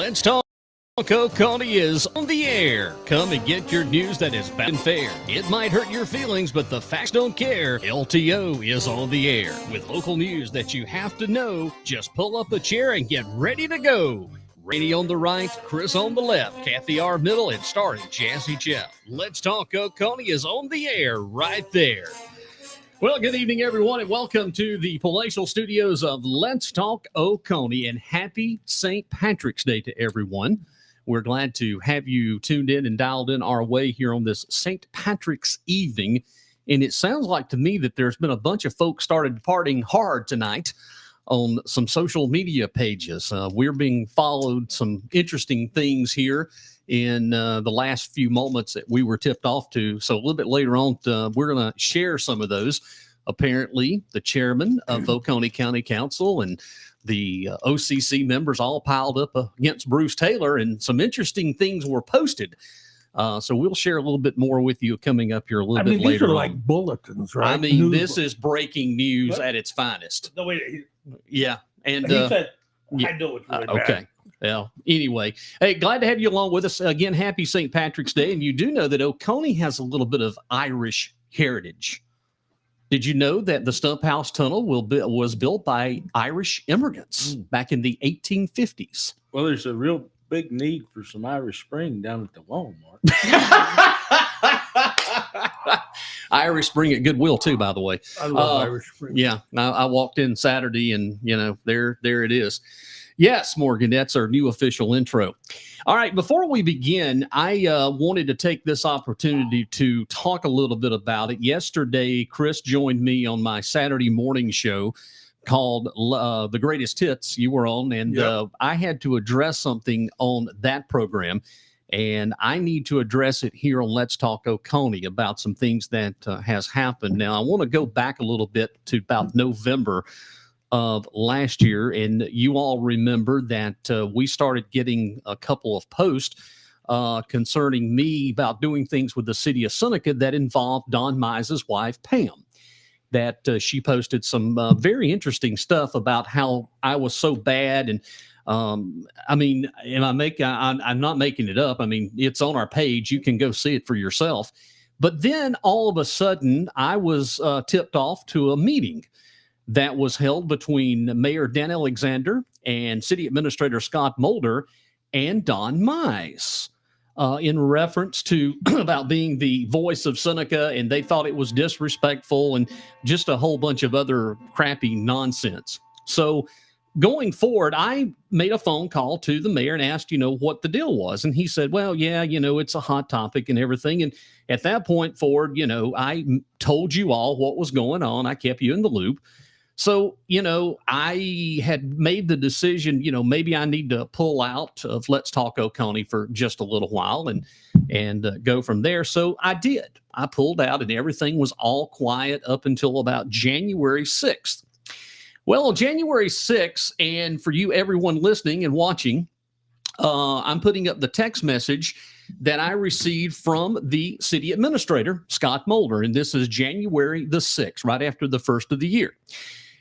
Let's Talk Oconee is on the air. Come and get your news that is bad and fair. It might hurt your feelings, but the facts don't care. LTO is on the air with local news that you have to know. Just pull up a chair and get ready to go. Rannie on the right, Chris on the left, Cathy our middle, and starring Jazzy Jeff. Let's Talk Oconee is on the air right there. Well, good evening, everyone, and welcome to the palatial studios of Let's Talk Oconee, and happy St. Patrick's Day to everyone. We're glad to have you tuned in and dialed in our way here on this St. Patrick's evening. And it sounds like to me that there's been a bunch of folks started partying hard tonight on some social media pages. We're being followed some interesting things here in the last few moments that we were tipped off to. So a little bit later on, we're going to share some of those. Apparently, the chairman of Oconee County Council and the OCC members all piled up against Bruce Taylor, and some interesting things were posted. So we'll share a little bit more with you coming up here a little bit later. These are like bulletins, right? I mean, this is breaking news at its finest. No, wait. Yeah. And he said, I know it's really bad. Okay. Well, anyway, hey, glad to have you along with us. Again, happy St. Patrick's Day. And you do know that Oconee has a little bit of Irish heritage. Did you know that the Stump House Tunnel was built by Irish immigrants back in the 1850s? Well, there's a real big need for some Irish Spring down at the Walmart. Irish Spring at Goodwill, too, by the way. I love Irish Spring. Yeah, I walked in Saturday, and, there it is. Yes, Morgan, that's our new official intro. All right, before we begin, I wanted to take this opportunity to talk a little bit about it. Yesterday, Chris joined me on my Saturday morning show called The Greatest Hits you were on, and I had to address something on that program, and I need to address it here on Let's Talk Oconee about some things that has happened. Now, I want to go back a little bit to about November of last year, and you all remember that we started getting a couple of posts concerning me about doing things with the city of Seneca that involved Don Mize's wife, Pam. That she posted some very interesting stuff about how I was so bad, and I mean, I'm not making it up. I mean, it's on our page. You can go see it for yourself. But then all of a sudden, I was tipped off to a meeting that was held between Mayor Dan Alexander and City Administrator Scott Mulder and Don Mize in reference to about being the voice of Seneca, and they thought it was disrespectful and just a whole bunch of other crappy nonsense. So going forward, I made a phone call to the mayor and asked, what the deal was. And he said, well, yeah, it's a hot topic and everything. And at that point forward, I told you all what was going on. I kept you in the loop. So, I had made the decision, maybe I need to pull out of Let's Talk Oconee for just a little while and go from there. So I did. I pulled out, and everything was all quiet up until about January 6th. Well, January 6th, and for you, everyone listening and watching, I'm putting up the text message that I received from the city administrator, Scott Mulder. And this is January the 6th, right after the first of the year.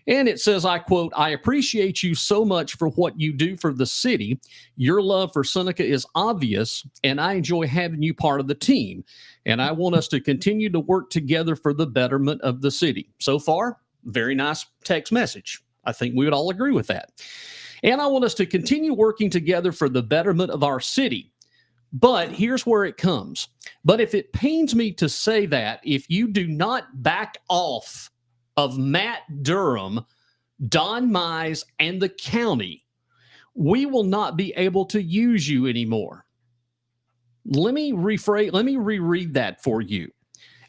And it says, I quote, I appreciate you so much for what you do for the city. Your love for Seneca is obvious, and I enjoy having you part of the team. And I want us to continue to work together for the betterment of the city. So far, very nice text message. I think we would all agree with that. And I want us to continue working together for the betterment of our city. But here's where it comes. But if it pains me to say that, if you do not back off of Matt Durham, Don Mize, and the county, we will not be able to use you anymore. Let me reread that for you.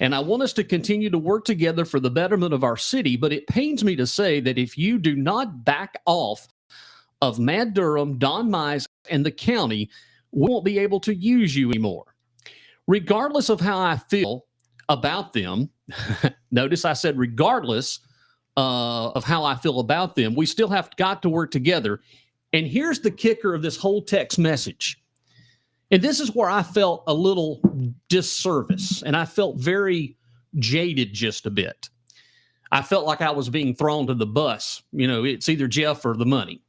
And I want us to continue to work together for the betterment of our city, but it pains me to say that if you do not back off of Matt Durham, Don Mize, and the county, we won't be able to use you anymore. Regardless of how I feel about them, notice I said regardless of how I feel about them, we still have got to work together. And here's the kicker of this whole text message. And this is where I felt a little disservice, and I felt very jaded just a bit. I felt like I was being thrown to the bus. It's either Jeff or the money.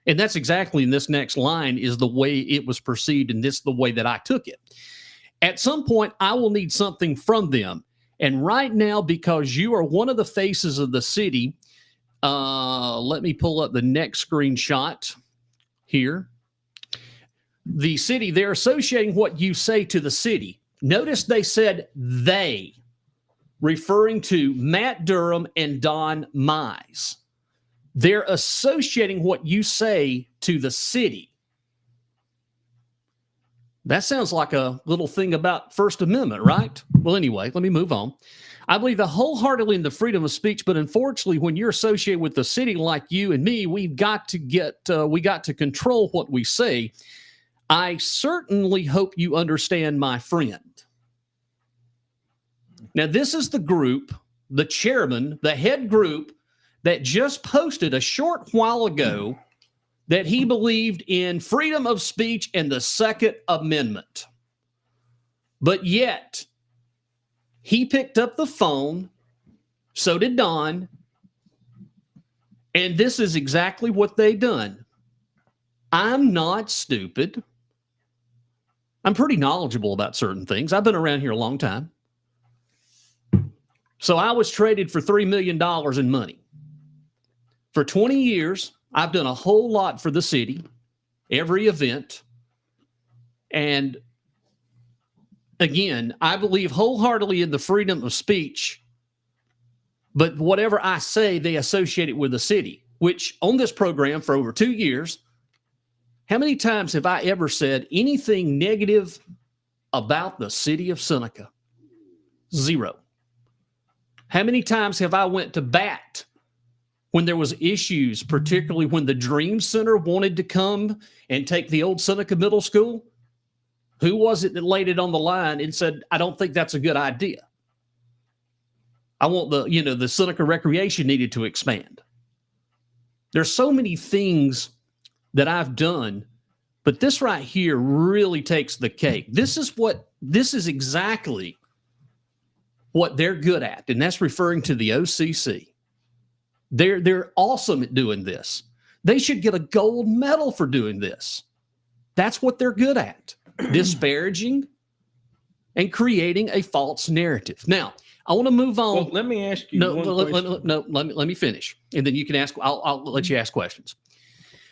And that's exactly in this next line is the way it was perceived, and this the way that I took it. At some point, I will need something from them. And right now, because you are one of the faces of the city, let me pull up the next screenshot here. The city, they're associating what you say to the city. Notice they said they, referring to Matt Durham and Don Mize. They're associating what you say to the city. That sounds like a little thing about First Amendment, right? Well, anyway, let me move on. I believe wholeheartedly in the freedom of speech, but unfortunately, when you're associated with the city like you and me, we got to control what we say. I certainly hope you understand, my friend. Now, this is the group, the chairman, the head group that just posted a short while ago that he believed in freedom of speech and the Second Amendment. But yet, he picked up the phone, so did Don, and this is exactly what they done. I'm not stupid. I'm pretty knowledgeable about certain things. I've been around here a long time. So I was traded for $3 million in money. For 20 years, I've done a whole lot for the city, every event. And again, I believe wholeheartedly in the freedom of speech, but whatever I say, they associate it with the city, which on this program for over 2 years, how many times have I ever said anything negative about the city of Seneca? 0. How many times have I went to bat when there was issues, particularly when the Dream Center wanted to come and take the old Seneca Middle School? Who was it that laid it on the line and said, I don't think that's a good idea? I want the Seneca Recreation needed to expand. There's so many things that I've done, but this right here really takes the cake. This is exactly what they're good at, and that's referring to the OCC. They're awesome at doing this. They should get a gold medal for doing this. That's what they're good at, disparaging and creating a false narrative. Now, I want to move on. Well, let me ask you let me finish, and then you can ask. I'll let you ask questions.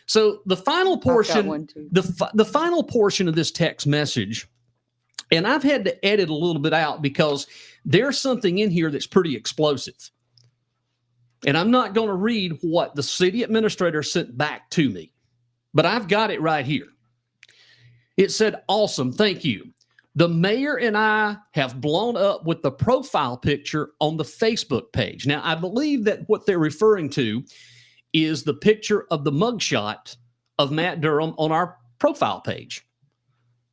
So the final portion, the final portion of this text message, and I've had to edit a little bit out because there's something in here that's pretty explosive. And I'm not going to read what the city administrator sent back to me, but I've got it right here. It said, awesome, thank you. The mayor and I have blown up with the profile picture on the Facebook page. Now, I believe that what they're referring to is the picture of the mugshot of Matt Durham on our profile page.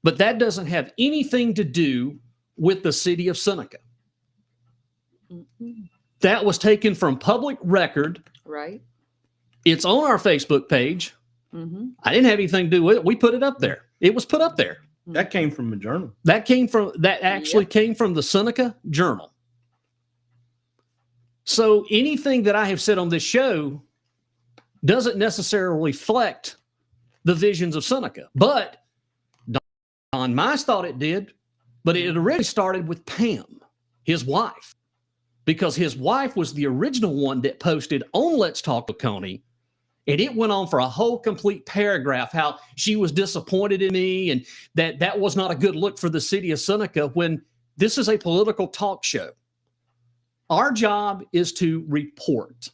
But that doesn't have anything to do with the city of Seneca. Mm-hmm. That was taken from public record. Right. It's on our Facebook page. Mm-hmm. I didn't have anything to do with it. We put it up there. It was put up there. That came from a journal. That actually came from the Seneca Journal. So anything that I have said on this show doesn't necessarily reflect the visions of Seneca. But Don Mize thought it did. But it already started with Pam, his wife. Because his wife was the original one that posted on Let's Talk Oconee, and it went on for a whole complete paragraph how she was disappointed in me and that was not a good look for the city of Seneca when this is a political talk show. Our job is to report.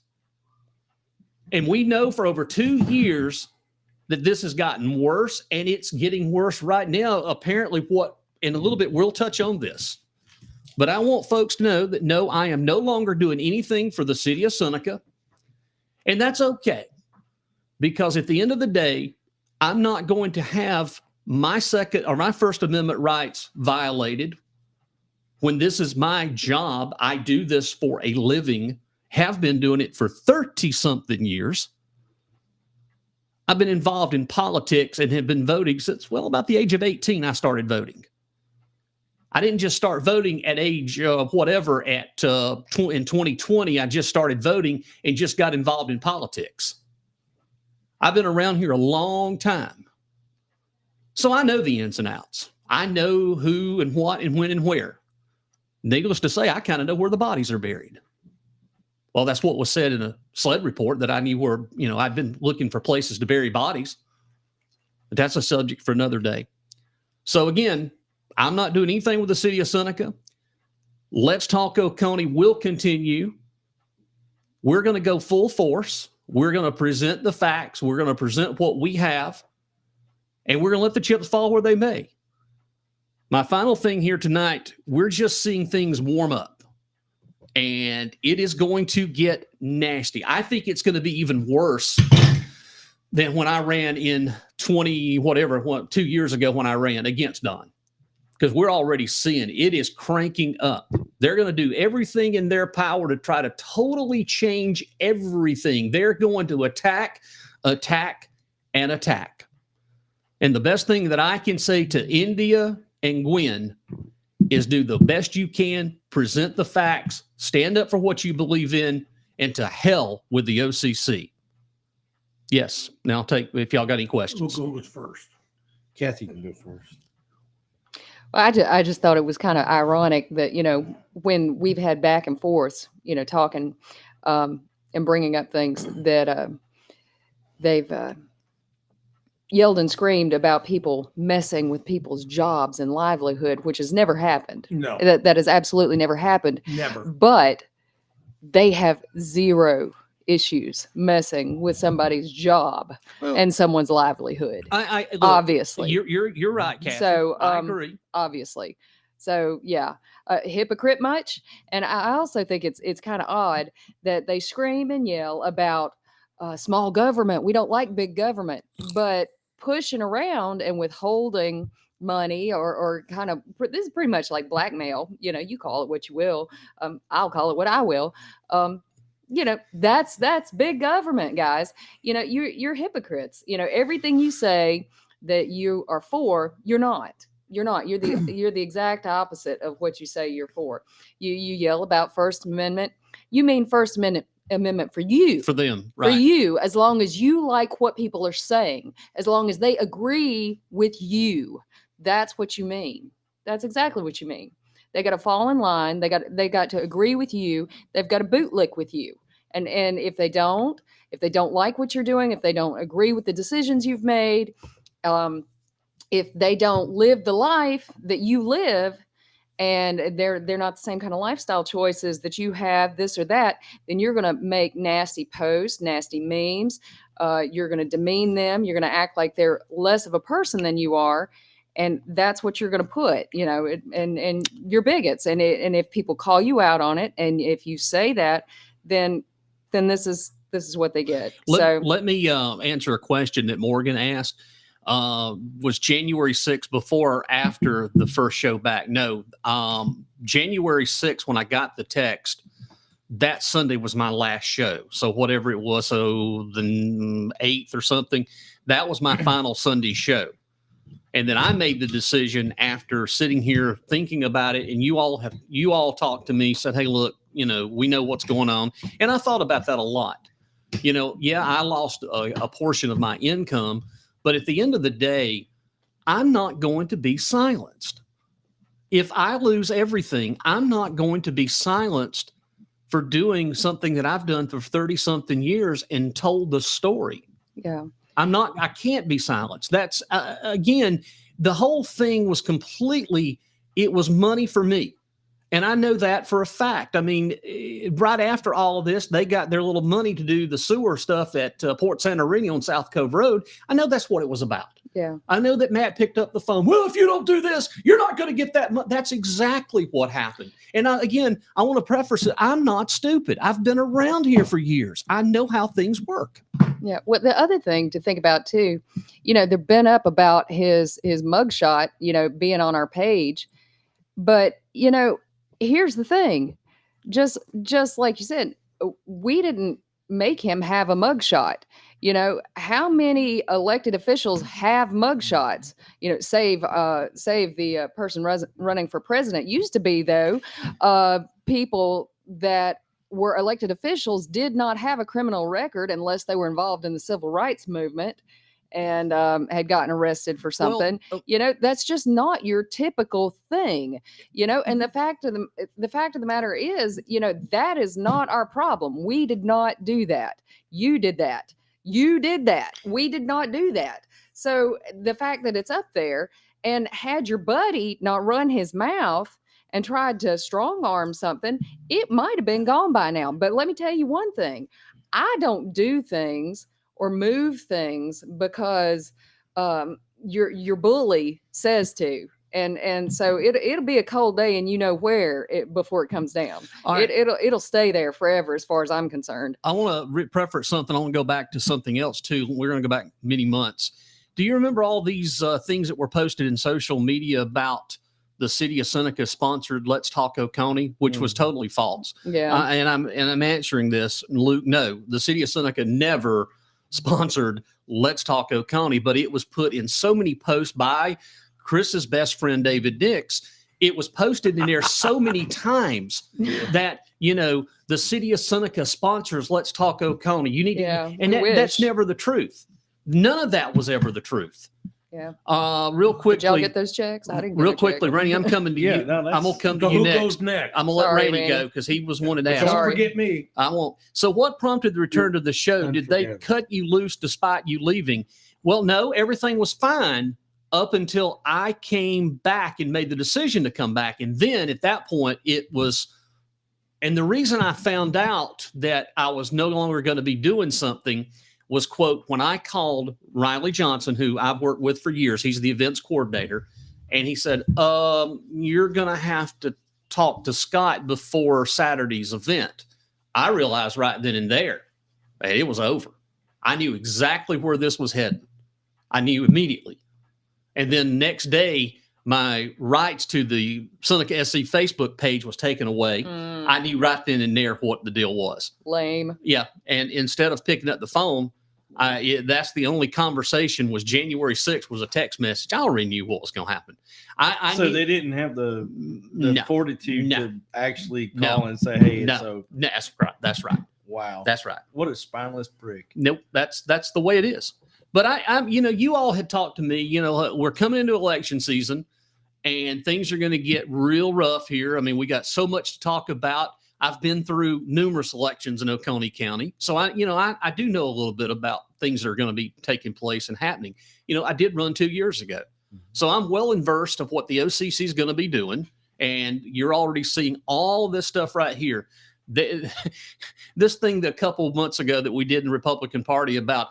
And we know for over 2 years that this has gotten worse, and it's getting worse right now. Apparently in a little bit, we'll touch on this. But I want folks to know that, no, I am no longer doing anything for the city of Seneca. And that's okay. Because at the end of the day, I'm not going to have my Second or my First Amendment rights violated when this is my job. I do this for a living, have been doing it for 30-something years. I've been involved in politics and have been voting since, about the age of 18, I started voting. I didn't just start voting at age whatever in 2020. I just started voting and just got involved in politics. I've been around here a long time. So I know the ins and outs. I know who and what and when and where. Needless to say, I kind of know where the bodies are buried. Well, that's what was said in a SLED report, that I knew where, I'd been looking for places to bury bodies. But that's a subject for another day. So again, I'm not doing anything with the city of Seneca. Let's Talk Oconee will continue. We're going to go full force. We're going to present the facts. We're going to present what we have. And we're going to let the chips fall where they may. My final thing here tonight, we're just seeing things warm up. And it is going to get nasty. I think it's going to be even worse than when I ran in 2 years ago when I ran against Don. Because we're already seeing it is cranking up. They're going to do everything in their power to try to totally change everything. They're going to attack, and attack. And the best thing that I can say to India and Gwen is do the best you can, present the facts, stand up for what you believe in, and to hell with the OCC. Yes. Now take if y'all got any questions. We'll go with first. Cathy can go first. Well, I just thought it was kind of ironic that, when we've had back and forth, talking and bringing up things that they've yelled and screamed about people messing with people's jobs and livelihood, which has never happened. No. That has absolutely never happened. Never. But they have zero issues messing with somebody's job and someone's livelihood. Look, obviously, you're right, Cathy. So I agree. Obviously, so yeah, hypocrite much. And I also think it's kind of odd that they scream and yell about small government. We don't like big government, but pushing around and withholding money or kind of, this is pretty much like blackmail. You call it what you will. I'll call it what I will. That's big government, guys. You're hypocrites. Everything you say that you are for, you're not. You're the exact opposite of what you say you're for. You yell about First Amendment. You mean First Amendment for you. For them, right. For you, as long as you like what people are saying, as long as they agree with you, that's what you mean. That's exactly what you mean. They got to fall in line. They got to agree with you. They've got to bootlick with you. And if they don't like what you're doing, if they don't agree with the decisions you've made, if they don't live the life that you live, and they're not the same kind of lifestyle choices that you have, this or that, then you're going to make nasty posts, nasty memes. You're going to demean them. You're going to act like they're less of a person than you are. And that's what you're going to put, and you're bigots. And if people call you out on it, and if you say that, then this is what they get. Let me answer a question that Morgan asked. Was January 6th before or after the first show back? No, January 6th, when I got the text, that Sunday was my last show. So whatever it was, so the 8th or something, that was my final Sunday show. And then I made the decision after sitting here thinking about it, and you all talked to me, said, hey, look, we know what's going on. And I thought about that a lot. I lost a portion of my income, but at the end of the day, I'm not going to be silenced. If I lose everything, I'm not going to be silenced for doing something that I've done for 30-something years and told the story. Yeah. I can't be silenced. That's, again, the whole thing was it was money for me. And I know that for a fact. I mean, right after all of this, they got their little money to do the sewer stuff at Port Santorini on South Cove Road. I know that's what it was about. Yeah. I know that Matt picked up the phone. Well, if you don't do this, you're not going to get that money. That's exactly what happened. And I want to preface it. I'm not stupid. I've been around here for years. I know how things work. Yeah. Well, the other thing to think about too, they've been up about his mugshot, being on our page, but here's the thing, just like you said, we didn't make him have a mugshot. How many elected officials have mugshots? Save the person running for president. Used to be, though, people that were elected officials did not have a criminal record unless they were involved in the civil rights movement and had gotten arrested for something. That's just not your typical thing, and the fact of the matter is, that is not our problem. We did not do that. You did that. We did not do that. So the fact that it's up there, and had your buddy not run his mouth and tried to strong arm something, it might have been gone by now. But let me tell you one thing. I don't do things or move things because your bully says to. And so it'll be a cold day, and where before it comes down. Right. It'll stay there forever, as far as I'm concerned. I want to preface something. I want to go back to something else too. We're going to go back many months. Do you remember all these things that were posted in social media about the city of Seneca sponsored Let's Talk Oconee, which was totally false? Yeah. And I'm answering this, Luke. No, the city of Seneca never sponsored Let's Talk Oconee, but it was put in so many posts by Chris's best friend, David Dix. It was posted in there so many times that, the city of Seneca sponsors Let's Talk Oconee. You need to, and that's never the truth. None of that was ever the truth. Yeah. Real quickly. Did y'all get those checks? I didn't get real quickly, Rannie, I'm coming to you. I'm going to come to you next. Goes next? I'm going to let Rannie go because he was wanted to ask. Don't forget me. I won't. So what prompted the return to the show? Did they cut you loose despite you leaving? Well, no, everything was fine up until I came back and made the decision to come back. And then at that point, it was, and the reason I found out that I was no longer going to be doing something was, quote, when I called Riley Johnson, who I've worked with for years, he's the events coordinator, and he said, you're going to have to talk to Scott before Saturday's event. I realized right then and there, it was over. I knew exactly where this was heading. I knew immediately. And then next day, my rights to the Seneca SC Facebook page was taken away. I knew right then and there what the deal was. Lame. Yeah. And instead of picking up the phone, that's the only conversation was January 6th was a text message. I already knew what was going to happen. So they didn't have the fortitude to actually call and say, hey, it's over. That's right. That's right. Wow. That's right. What a spineless prick. Nope. That's the way it is. But I'm you all had talked to me, we're coming into election season and things are going to get real rough here. I mean, we got so much to talk about. I've been through numerous elections in Oconee County. So I do know a little bit about things that are going to be taking place and happening. I did run 2 years ago. So I'm well versed of what the OCC is going to be doing. And you're already seeing all this stuff right here. This thing that a couple of months ago that we did in the Republican Party about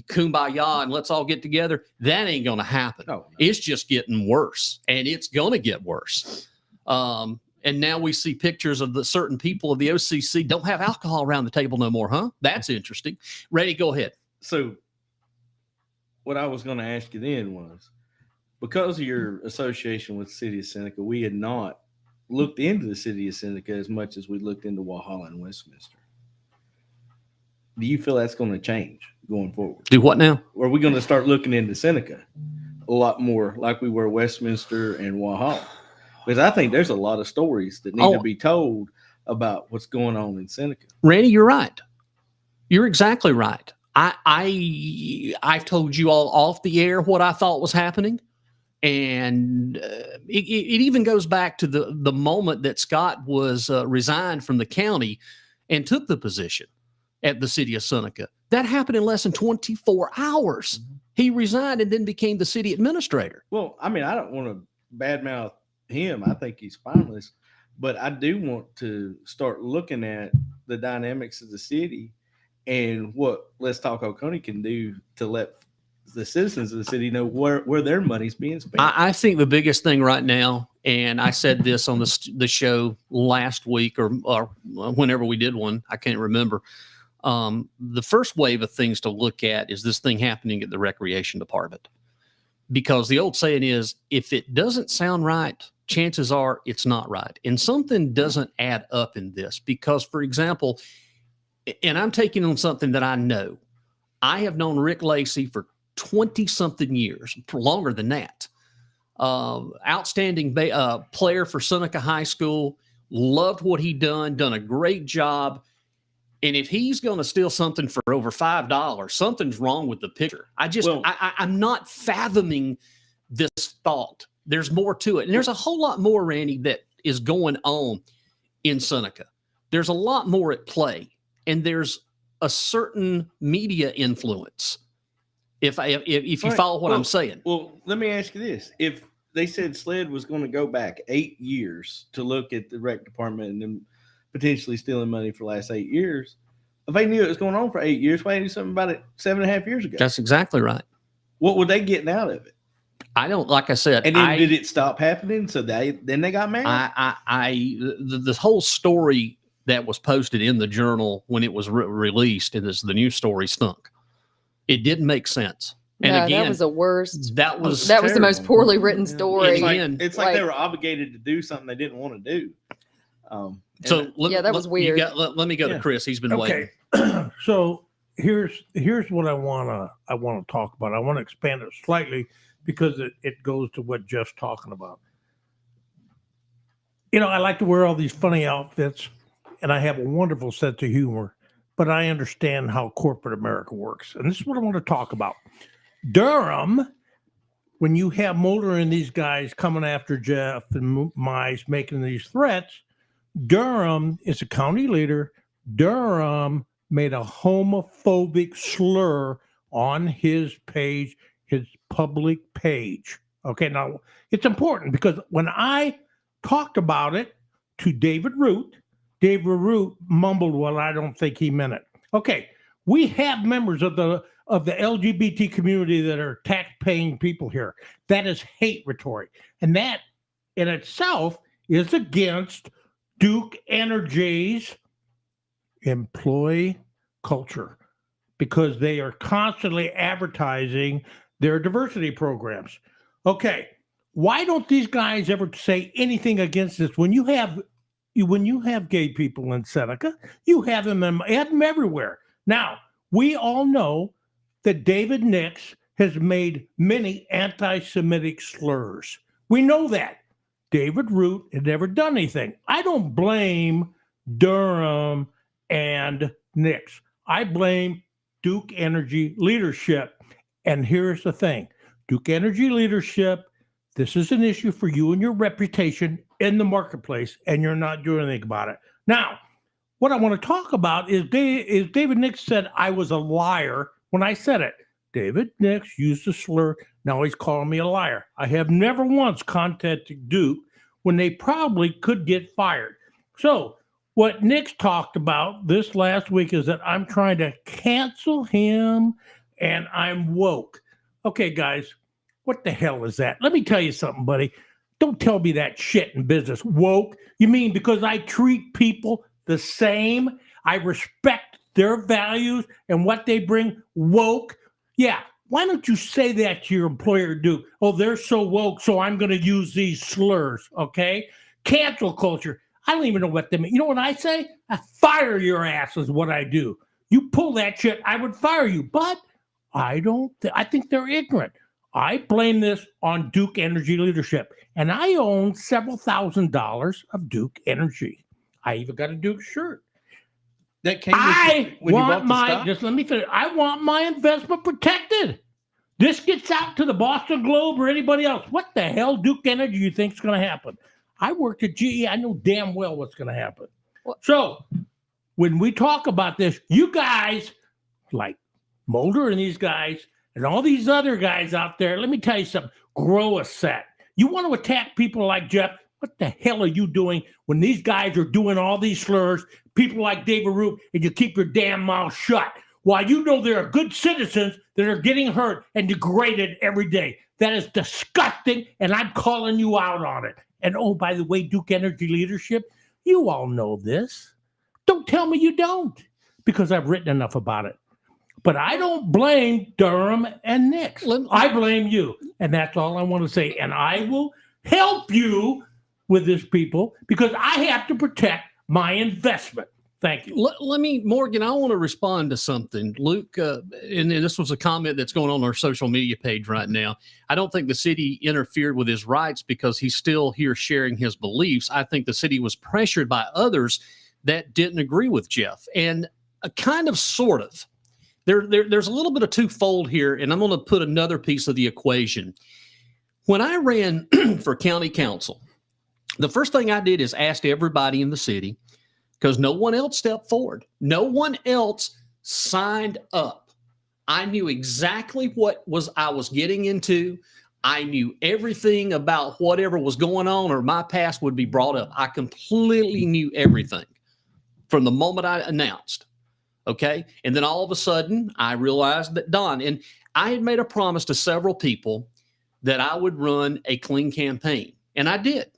kumbaya and let's all get together, that ain't going to happen. No. It's just getting worse, and it's going to get worse. And now we see pictures of the certain people of the OCC don't have alcohol around the table no more, huh? That's interesting. Randy, go ahead. So what I was going to ask you then was, because of your association with the city of Seneca, we had not looked into the city of Seneca as much as we looked into Walhalla and Westminster. Do you feel that's going to change going forward? Do what now? Or are we going to start looking into Seneca a lot more like we were Westminster and Walhalla? Because I think there's a lot of stories that need to be told about what's going on in Seneca. Randy, you're right. You're exactly right. I've told you all off the air what I thought was happening. And it even goes back to the moment that Scott was resigned from the county and took the position at the city of Seneca. That happened in less than 24 hours. Mm-hmm. He resigned and then became the city administrator. Well, I mean, I don't want to badmouth him. I think he's spineless. But I do want to start looking at the dynamics of the city and what Let's Talk Oconee can do to let the citizens of the city know where their money's being spent. I think the biggest thing right now, and I said this on the show last week or whenever we did one, I can't remember. The first wave of things to look at is this thing happening at the recreation department. Because the old saying is, if it doesn't sound right, chances are it's not right. And something doesn't add up in this because, for example, and I'm taking on something that I know. I have known Rick Lacey for 20-something years, for longer than that. Outstanding player for Seneca High School. Loved what he done a great job. And if he's going to steal something for over $5, something's wrong with the picture. I'm not fathoming this thought. There's more to it. And there's a whole lot more, Randy, that is going on in Seneca. There's a lot more at play. And there's a certain media influence. If you follow what I'm saying. Well, let me ask you this. If they said SLED was going to go back 8 years to look at the rec department and then potentially stealing money for the last 8 years, if they knew it was going on for 8 years, why didn't they do something about it 7.5 years ago? That's exactly right. What were they getting out of it? I don't, like I said. And then did it stop happening? So then they got mad? The whole story that was posted in the Journal when it was released, and the news story stunk. It didn't make sense. And no, again, that was the worst. That was the most poorly written story. It's like they were obligated to do something they didn't want to do. That was weird. Let me go to Chris. He's been waiting. So here's what I wanna talk about. I want to expand it slightly because it goes to what Jeff's talking about. I like to wear all these funny outfits, and I have a wonderful sense of humor, but I understand how corporate America works. And this is what I want to talk about. Durham, when you have Mulder and these guys coming after Jeff and Mize making these threats, Durham is a county leader. Durham made a homophobic slur on his page, his public page. Okay, now it's important because when I talked about it to David Root mumbled, well, I don't think he meant it. Okay, we have members of the LGBT community that are tax-paying people here. That is hate rhetoric. And that in itself is against Duke Energy's employee culture because they are constantly advertising their diversity programs. Okay, why don't these guys ever say anything against this? When you have gay people in Seneca, you have them everywhere. Now, we all know that David Nix has made many anti-Semitic slurs. We know that. David Root had never done anything. I don't blame Durham and Nix. I blame Duke Energy leadership. And here's the thing. Duke Energy leadership, this is an issue for you and your reputation in the marketplace, and you're not doing anything about it. Now, what I want to talk about is David Nix said I was a liar when I said it. David Nix used a slur. Now he's calling me a liar. I have never once contacted Duke when they probably could get fired. So what Nix talked about this last week is that I'm trying to cancel him and I'm woke. Okay, guys, what the hell is that? Let me tell you something, buddy. Don't tell me that shit in business. Woke? You mean because I treat people the same? I respect their values and what they bring? Woke? Yeah. Why don't you say that to your employer, Duke? Oh, they're so woke, so I'm going to use these slurs, okay? Cancel culture. I don't even know what they mean. You know what I say? I fire your ass is what I do. You pull that shit, I would fire you. But I don't. I think they're ignorant. I blame this on Duke Energy leadership. And I own several $1,000s of Duke Energy. I even got a Duke shirt. That came when you bought the stock? Just let me finish. I want my investment protected. This gets out to the Boston Globe or anybody else. What the hell, Duke Energy, you think is going to happen? I worked at GE. I know damn well what's going to happen. So when we talk about this, you guys, like Mulder and these guys, and all these other guys out there, let me tell you something. Grow a set. You want to attack people like Jeff? What the hell are you doing when these guys are doing all these slurs, people like David Root, and you keep your damn mouth shut? While you know there are good citizens that are getting hurt and degraded every day. That is disgusting, and I'm calling you out on it. And oh, by the way, Duke Energy leadership, you all know this. Don't tell me you don't, because I've written enough about it. But I don't blame Durham and Nix. I blame you. And that's all I want to say. And I will help you with this, people, because I have to protect my investment. Thank you. Let me, Morgan, I want to respond to something. Luke, and this was a comment that's going on our social media page right now. I don't think the city interfered with his rights because he's still here sharing his beliefs. I think the city was pressured by others that didn't agree with Jeff. And kind of, sort of. There's a little bit of twofold here, and I'm going to put another piece of the equation. When I ran for county council, the first thing I did is asked everybody in the city, because no one else stepped forward. No one else signed up. I knew exactly what I was getting into. I knew everything about whatever was going on or my past would be brought up. I completely knew everything from the moment I announced. Okay. And then all of a sudden I realized that and I had made a promise to several people that I would run a clean campaign. And I did.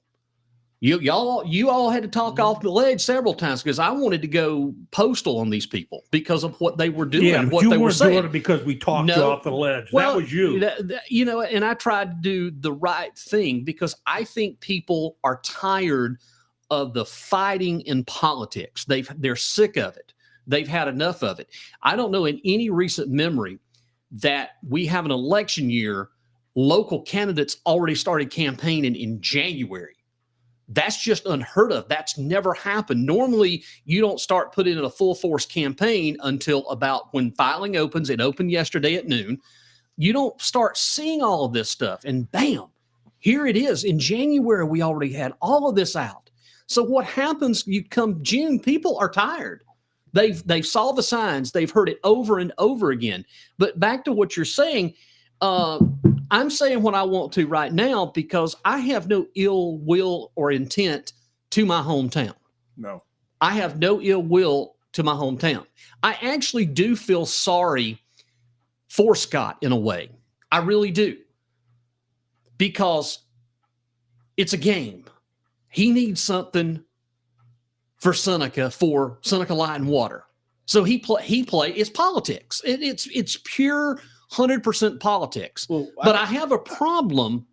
You all had to talk off the ledge several times because I wanted to go postal on these people because of what they were doing, but what you they were weren't saying. doing it because we talked you off the ledge. Well, that was you. And I tried to do the right thing because I think people are tired of the fighting in politics. They're sick of it. They've had enough of it. I don't know in any recent memory that we have an election year, local candidates already started campaigning in January. That's just unheard of. That's never happened. Normally, you don't start putting in a full force campaign until about when filing opens. It opened yesterday at noon. You don't start seeing all of this stuff. And bam, here it is. In January, we already had all of this out. So what happens, you come June, people are tired. They've saw the signs. They've heard it over and over again. But back to what you're saying, I'm saying what I want to right now because I have no ill will or intent to my hometown. No. I have no ill will to my hometown. I actually do feel sorry for Scott in a way. I really do. Because it's a game. He needs something for Seneca Light and Water. So he play. It's politics. It's pure 100% politics. Well, but I have a problem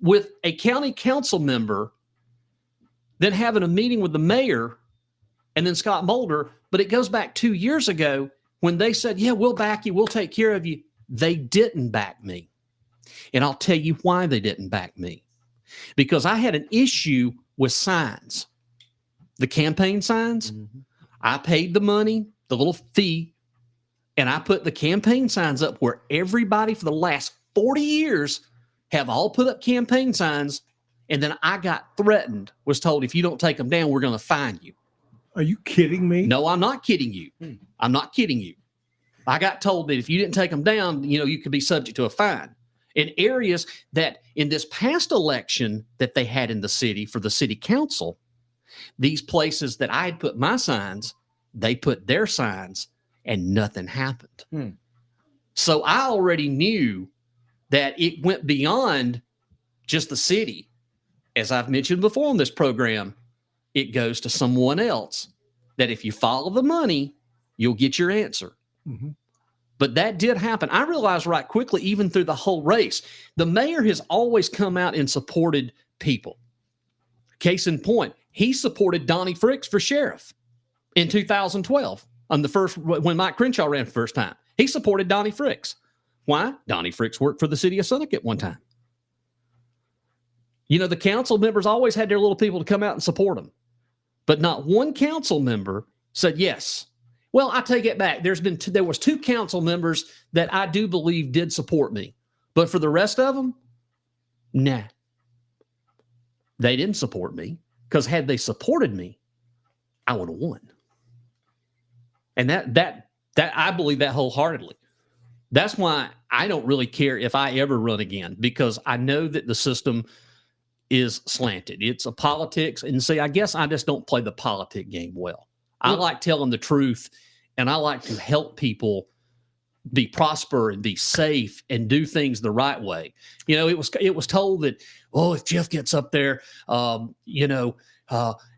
with a county council member then having a meeting with the mayor and then Scott Mulder. But it goes back 2 years ago when they said, yeah, we'll back you. We'll take care of you. They didn't back me. And I'll tell you why they didn't back me. Because I had an issue with signs, the campaign signs. Mm-hmm. I paid the money, the little fee, and I put the campaign signs up where everybody for the last 40 years have all put up campaign signs. And then I got threatened, was told, if you don't take them down, we're going to fine you. Are you kidding me? No, I'm not kidding you. I'm not kidding you. I got told that if you didn't take them down, you could be subject to a fine. In areas that in this past election that they had in the city for the city council, these places that I had put my signs, they put their signs and nothing happened. So I already knew that it went beyond just the city. As I've mentioned before on this program, it goes to someone else that if you follow the money, you'll get your answer. Mm-hmm. But that did happen. I realized right quickly, even through the whole race, the mayor has always come out and supported people. Case in point, he supported Donnie Fricks for sheriff in 2012 when Mike Crenshaw ran for the first time. He supported Donnie Fricks. Why? Donnie Fricks worked for the city of Seneca at one time. The council members always had their little people to come out and support them. But not one council member said yes. Well, I take it back. There was 2 council members that I do believe did support me. But for the rest of them, nah. They didn't support me because had they supported me, I would have won. And that I believe that wholeheartedly. That's why I don't really care if I ever run again, because I know that the system is slanted. It's a politics. And see, I guess I just don't play the politic game well. I like telling the truth, and I like to help people be prosper and be safe and do things the right way. It was told that, if Jeff gets up there,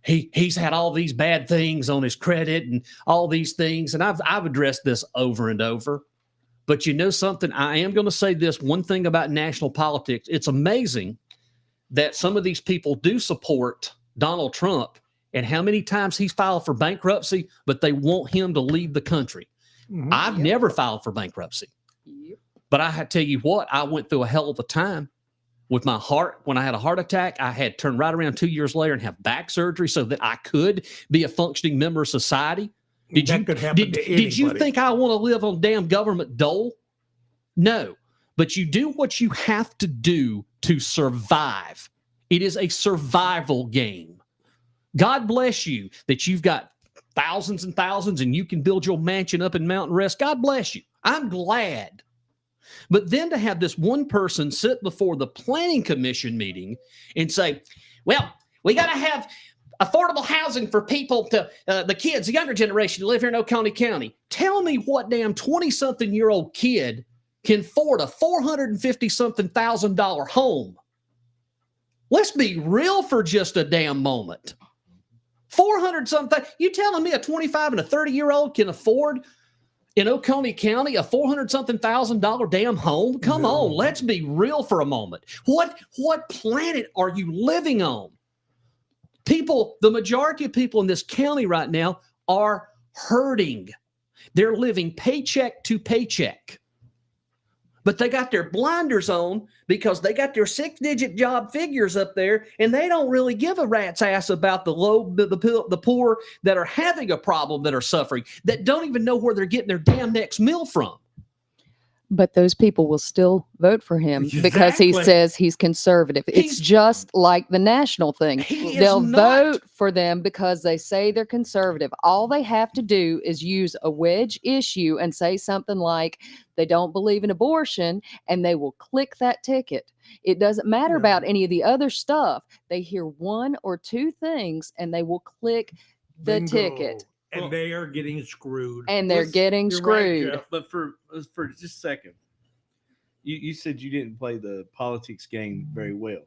he's had all these bad things on his credit and all these things. And I've addressed this over and over. But you know something? I am going to say this one thing about national politics. It's amazing that some of these people do support Donald Trump and how many times he's filed for bankruptcy, but they want him to leave the country. Mm-hmm. I've never filed for bankruptcy. Yep. But I tell you what, I went through a hell of a time with my heart. When I had a heart attack, I had turned right around 2 years later and have back surgery so that I could be a functioning member of society. Did That you could happen to did you anybody. think I want to live on damn government dole? No, but you do what you have to do to survive. It is a survival game. God bless you that you've got thousands and thousands and you can build your mansion up in Mountain Rest. God bless you. I'm glad. But then to have this one person sit before the planning commission meeting and say, well, we got to have affordable housing for people to the kids, the younger generation to live here in Oconee County. Tell me what damn 20-something-year-old kid can afford a $450-something-thousand home. Let's be real for just a damn moment. 400-something. You telling me a 25 and a 30-year-old can afford in Oconee County a $400-something-thousand damn home? Come on, let's be real for a moment. What planet are you living on? People, the majority of people in this county right now are hurting. They're living paycheck to paycheck. But they got their blinders on because they got their 6-digit job figures up there, and they don't really give a rat's ass about the poor that are having a problem, that are suffering, that don't even know where they're getting their damn next meal from. But those people will still vote for him because he Exactly. says he's conservative. It's just like the national thing. They'll vote for them because they say they're conservative. All they have to do is use a wedge issue and say something like they don't believe in abortion, and they will click that ticket. It doesn't matter about any of the other stuff. They hear one or two things and they will click the Bingo. ticket. And they are getting screwed. And they're getting You're right, screwed. Jeff. But for just a second, you said you didn't play the politics game very well.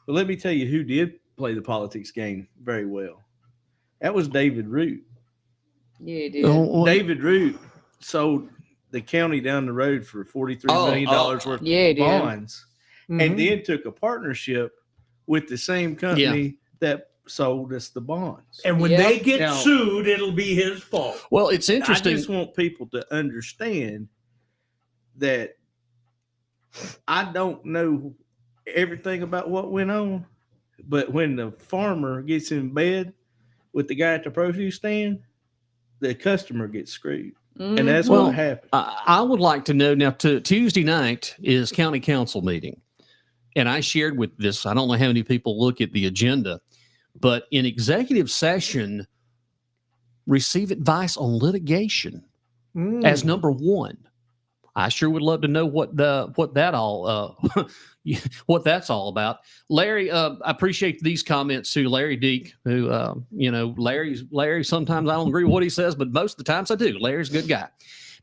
But let me tell you who did play the politics game very well. That was David Root. Yeah, he did. David Root sold the county down the road for $43 million worth of he did. bonds, Mhm. and then took a partnership with the same company that sold us the bonds. And when Yep. they get Now- sued, it'll be his fault. Well, it's interesting. I just want people to understand that I don't know everything about what went on, but when the farmer gets in bed with the guy at the produce stand, the customer gets screwed. And that's Well, what happened. I would like to know now. Tuesday night is county council meeting, and I shared with this. I don't know how many people look at the agenda, but in executive session, receive advice on litigation as number one. I sure would love to know what that's all about. Larry, I appreciate these comments too. Larry Deek, who Larry. Sometimes I don't agree with what he says, but most of the times I do. Larry's a good guy.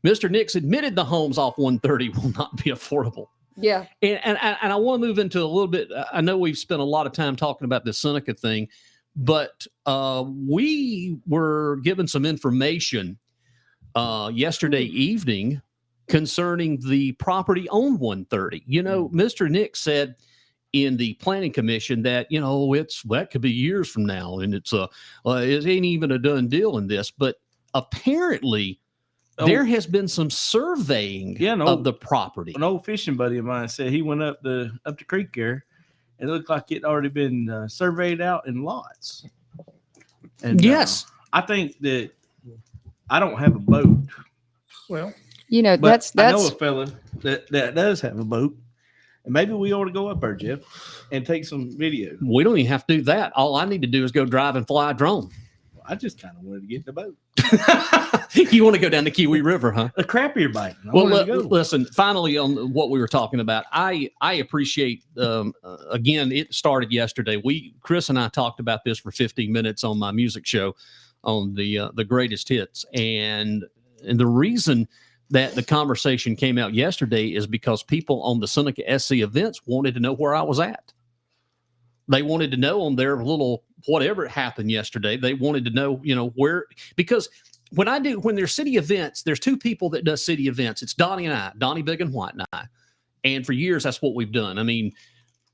Mr. Nix admitted the homes off 130 will not be affordable. Yeah. And I want to move into a little bit. I know we've spent a lot of time talking about the Seneca thing, but we were given some information yesterday evening concerning the property on 130. Mr. Nick said in the planning commission that, that could be years from now. And it ain't even a done deal in this, but apparently there has been some surveying of the property. An old fishing buddy of mine said he went up the creek there, and it looked like it already been surveyed out in lots. And yes, I think that I don't have a boat. Well, But that's I know a fella that does have a boat, and maybe we ought to go up there, Jeff, and take some video. we don't even have to do that. All I need to do is go drive and fly a drone. I just kind of wanted to get in the boat. You want to go down the Kiwi River, huh? A crappier bite. Well, listen, finally on what we were talking about, I appreciate, again, it started yesterday. Chris and I talked about this for 15 minutes on my music show on the greatest hits. And the reason that the conversation came out yesterday is because people on the Seneca SC events wanted to know where I was at. They wanted to know on their little, whatever happened yesterday. They wanted to know, where, because when there's city events, there's two people that does city events. It's Donnie and I, Donnie Big and White and I. And for years, that's what we've done. I mean,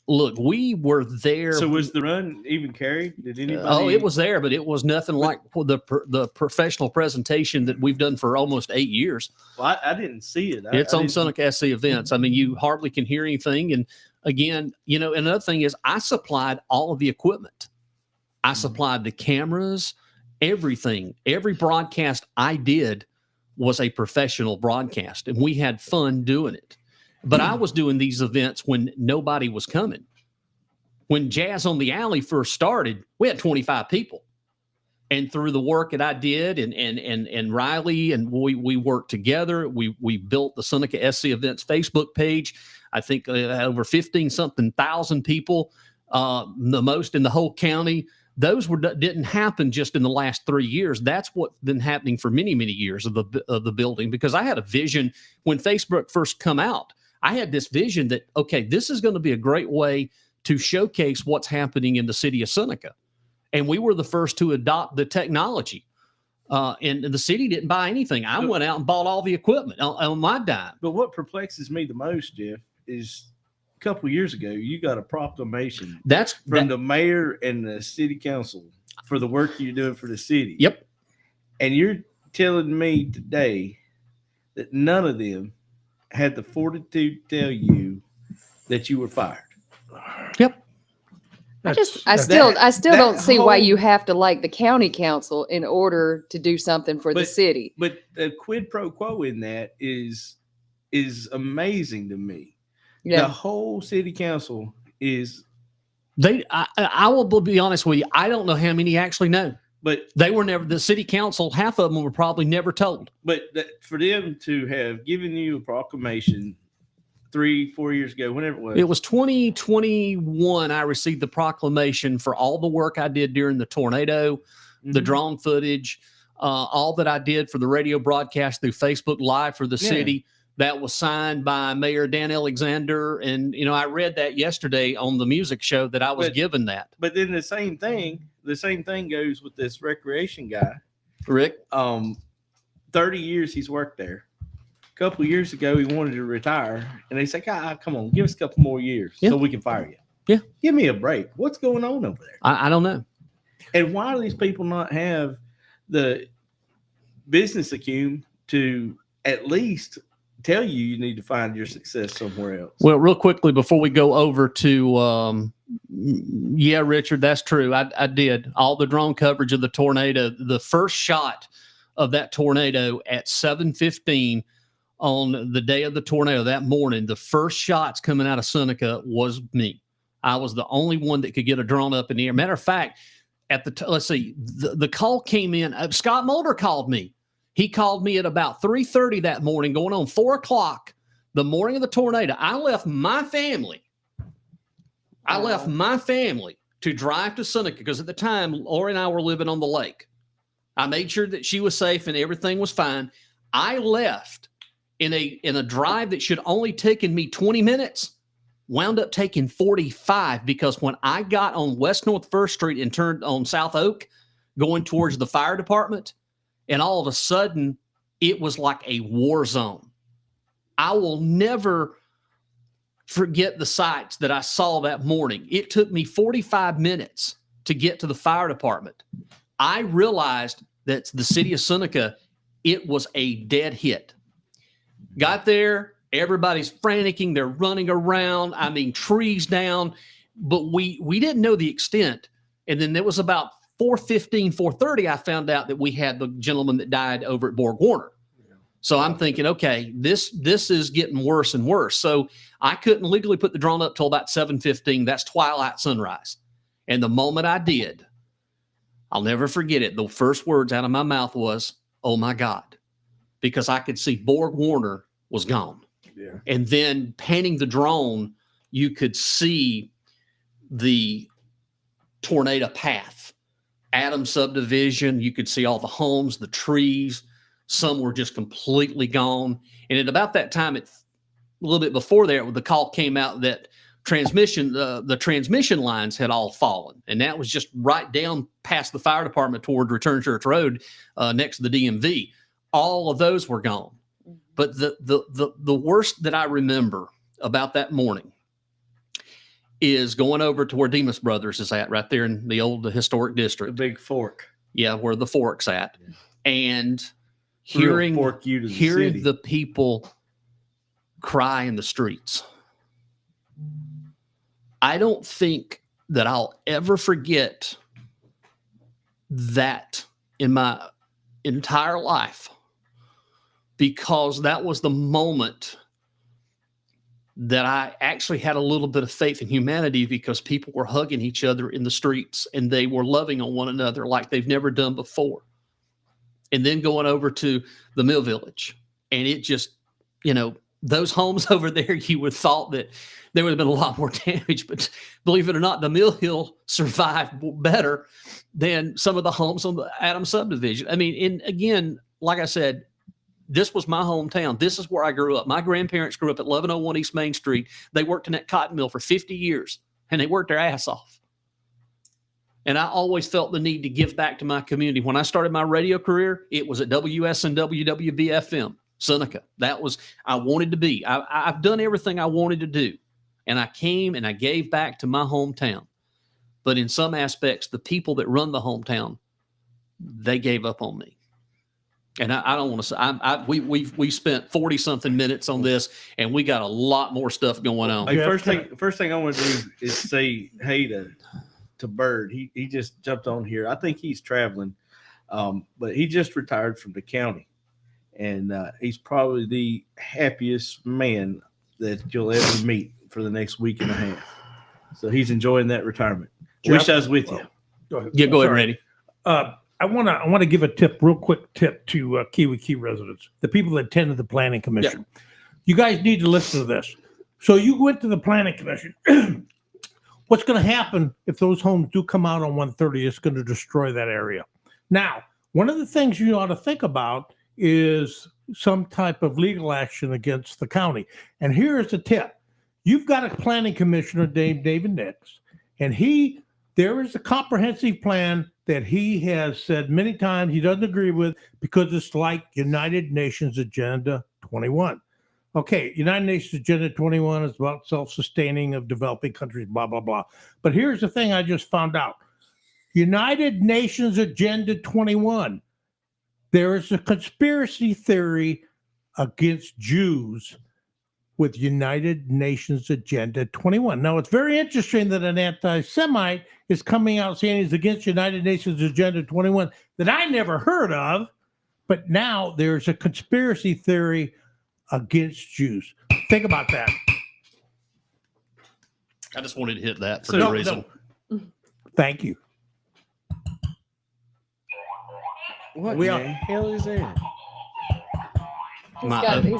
look, we were there. So was the run even carried? Did anybody? It was there, but it was nothing like the professional presentation that we've done for almost 8 years. Well, I didn't see it. It's on Seneca SC events. I mean, you hardly can hear anything. And again, another thing is I supplied all of the equipment. I supplied the cameras everything, every broadcast I did was a professional broadcast, and we had fun doing it. But I was doing these events when nobody was coming. When Jazz on the Alley first started, we had 25 people. And through the work that I did and Riley and we worked together, we built the Seneca SC Events Facebook page. I think over 15-something thousand people, the most in the whole county. Those didn't happen just in the last 3 years. That's what's been happening for many, many years of the building, because I had a vision when Facebook first come out. I had this vision that, okay, this is going to be a great way to showcase what's happening in the city of Seneca. And we were the first to adopt the technology. And the city didn't buy anything. I went out and bought all the equipment on my dime. But what perplexes me the most, Jeff, is a couple of years ago, you got a proclamation from the mayor and the city council for the work you're doing for the city. Yep. And you're telling me today that none of them had the fortitude to tell you that you were fired. Yep. I still don't see why you have to like the county council in order to do something for the city. But the quid pro quo in that is amazing to me. Yeah. The whole city council is. I will be honest with you. I don't know how many actually know. But they were never, the city council, half of them were probably never told. But for them to have given you a proclamation 3-4 years ago, whenever it was 2021, I received the proclamation for all the work I did during the tornado, the drone footage, all that I did for the radio broadcast through Facebook Live for the city. That was signed by Mayor Dan Alexander. And, I read that yesterday on the music show that I was given that. But then the same thing goes with this recreation guy. Rick. 30 years he's worked there. A couple of years ago, he wanted to retire, and they said, come on, give us a couple more years so we can fire you. Yeah. Give me a break. What's going on over there? I don't know. And why do these people not have the business acumen to at least tell you need to find your success somewhere else? Well, real quickly, before we go over to, Richard, that's true. I did all the drone coverage of the tornado. The first shot of that tornado at 7:15 on the day of the tornado that morning, the first shots coming out of Seneca was me. I was the only one that could get a drone up in the air. Matter of fact, at the call came in. Scott Mulder called me. He called me at about 3:30 that morning, going on 4 o'clock, the morning of the tornado. I left my family. To drive to Seneca because at the time, Lori and I were living on the lake. I made sure that she was safe and everything was fine. I left in a drive that should only taken me 20 minutes, wound up taking 45 because when I got on West North 1st Street and turned on South Oak, going towards the fire department, and all of a sudden, it was like a war zone. I will never forget the sights that I saw that morning. It took me 45 minutes to get to the fire department. I realized that the city of Seneca, it was a dead hit. Got there, everybody's franticking, they're running around, trees down, but we didn't know the extent. And then there was about 4:15, 4:30, I found out that we had the gentleman that died over at Borg Warner. So I'm thinking, okay, this is getting worse and worse. So I couldn't legally put the drone up till about 7:15. That's twilight sunrise. And the moment I did, I'll never forget it. The first words out of my mouth was, "Oh my God," because I could see Borg Warner was gone. Yeah. And then panning the drone, you could see the tornado path. Adams subdivision, you could see all the homes, the trees. Some were just completely gone. And at about that time, a little bit before there, the call came out that the transmission lines had all fallen. And that was just right down past the fire department toward Return Church Road, next to the DMV. All of those were gone. But the worst that I remember about that morning is going over to where Demas Brothers is at, right there in the old historic district. The big fork. Yeah, where the fork's at. Yeah. And hearing the people cry in the streets. I don't think that I'll ever forget that in my entire life, because that was the moment that I actually had a little bit of faith in humanity, because people were hugging each other in the streets and they were loving on one another like they've never done before. And then going over to the Mill Village, and it just, those homes over there, you would have thought that there would have been a lot more damage, but believe it or not, the Mill Hill survived better than some of the homes on the Adams subdivision. I mean, and again, like I said, this was my hometown. This is where I grew up. My grandparents grew up at 1101 East Main Street. They worked in that cotton mill for 50 years, and they worked their ass off. And I always felt the need to give back to my community. When I started my radio career, it was at WSNW WBFM, Seneca. That was, I wanted to be. I've done everything I wanted to do. And I came and I gave back to my hometown. But in some aspects, the people that run the hometown, they gave up on me. And I don't want to say, we spent 40 something minutes on this, and we got a lot more stuff going on. Hey, first thing I want to do is say hey to Bird. He just jumped on here. I think he's traveling, but he just retired from the county, and he's probably the happiest man that you'll ever meet for the next week and a half. So he's enjoying that retirement. Jeff, Wish I was with you. Go ahead. Yeah, go ahead, Randy. I want to give a real quick tip to Kiwi Key residents, the people that attended the Planning Commission. Yeah. You guys need to listen to this. So you went to the Planning Commission. What's going to happen if those homes do come out on 130? It's going to destroy that area. Now, one of the things you ought to think about is some type of legal action against the county. And here's the tip. You've got a planning commissioner named David Nix, and there is a comprehensive plan that he has said many times he doesn't agree with, because it's like United Nations Agenda 21. Okay, United Nations Agenda 21 is about self-sustaining of developing countries, blah, blah, blah. But here's the thing I just found out. United Nations Agenda 21, there is a conspiracy theory against Jews with United Nations Agenda 21. Now, it's very interesting that an anti-Semite is coming out saying he's against United Nations Agenda 21 that I never heard of, but now there's a conspiracy theory against Jews. Think about that. I just wanted to hit that for no reason. No. Thank you. What the hell is that? He's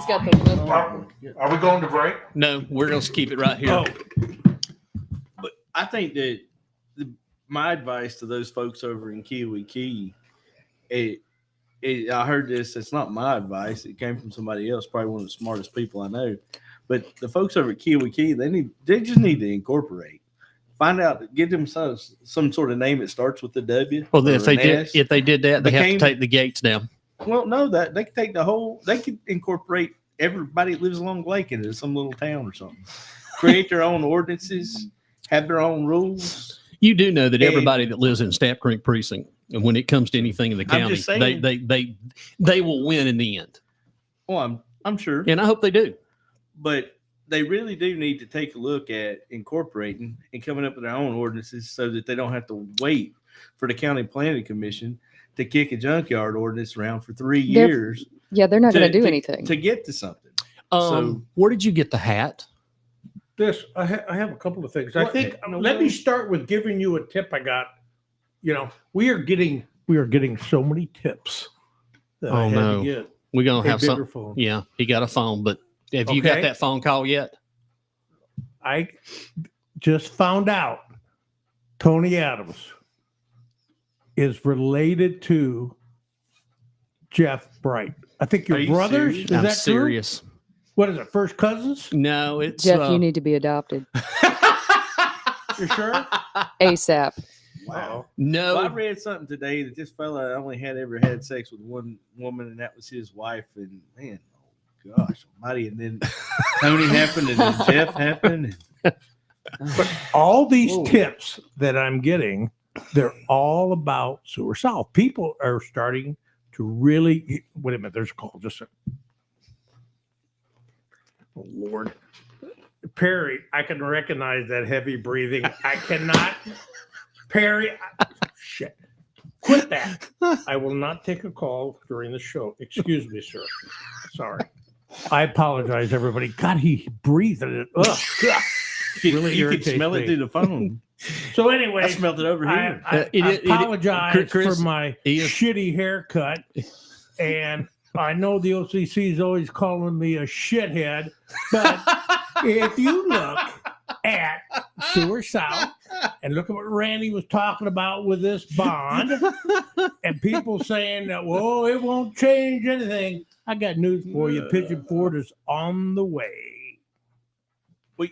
got the lip. Are we going to break? No, we're going to keep it right here. Oh. But I think that my advice to those folks over in Kiwi Key, I heard this. It's not my advice. It came from somebody else, probably one of the smartest people I know. But the folks over at Kiwi Key, they just need to incorporate. Find out, get them some sort of name that starts with the W. Well, if they did that, they have to take the gates down. Well, no, that they could take they could incorporate everybody that lives along the lake into some little town or something. Create their own ordinances, have their own rules. You do know that everybody that lives in Stamp Creek Precinct, and when it comes to anything in the county, they will win in the end. Well, I'm sure, and I hope they do. But they really do need to take a look at incorporating and coming up with their own ordinances so that they don't have to wait for the county planning commission to kick a junkyard ordinance around for 3 years. They're not going to do anything to get to something. So where did you get the hat? I have a couple of things. I think let me start with giving you a tip I got. We are getting so many tips. Oh no, we're gonna have some. Phone. Yeah, he got a phone, but have you got that phone call yet? I just found out Tony Adams is related to Jeff Bright. I think you're brothers. Serious? I'm serious. True? What is it? First cousins? No, it's Jeff. You need to be adopted. You sure? ASAP. Wow. No. Well, I read something today that this fella only ever had sex with one woman, and that was his wife. And man, oh gosh, almighty! And then Tony happened, and then Jeff happened. But all these tips that I'm getting, they're all about sewer south. People are starting to really wait a minute. There's a call. Just a oh, Lord, Perry. I can recognize that heavy breathing. I cannot, Perry. Shit. Quit that. I will not take a call during the show. Excuse me, sir. Sorry. I apologize, everybody. God, he breathed in it. Ugh. Really you could irritates smell it me. through the phone. So anyway, I smelled it over here. I It- apologize Chris, for my shitty haircut, and I know the OCC is always calling me a shithead, but if you look at Sewer South and look at what Randy was talking about with this bond, and people saying that, well, it won't change anything. I got news for you. Pigeon Ford is on the way. Well,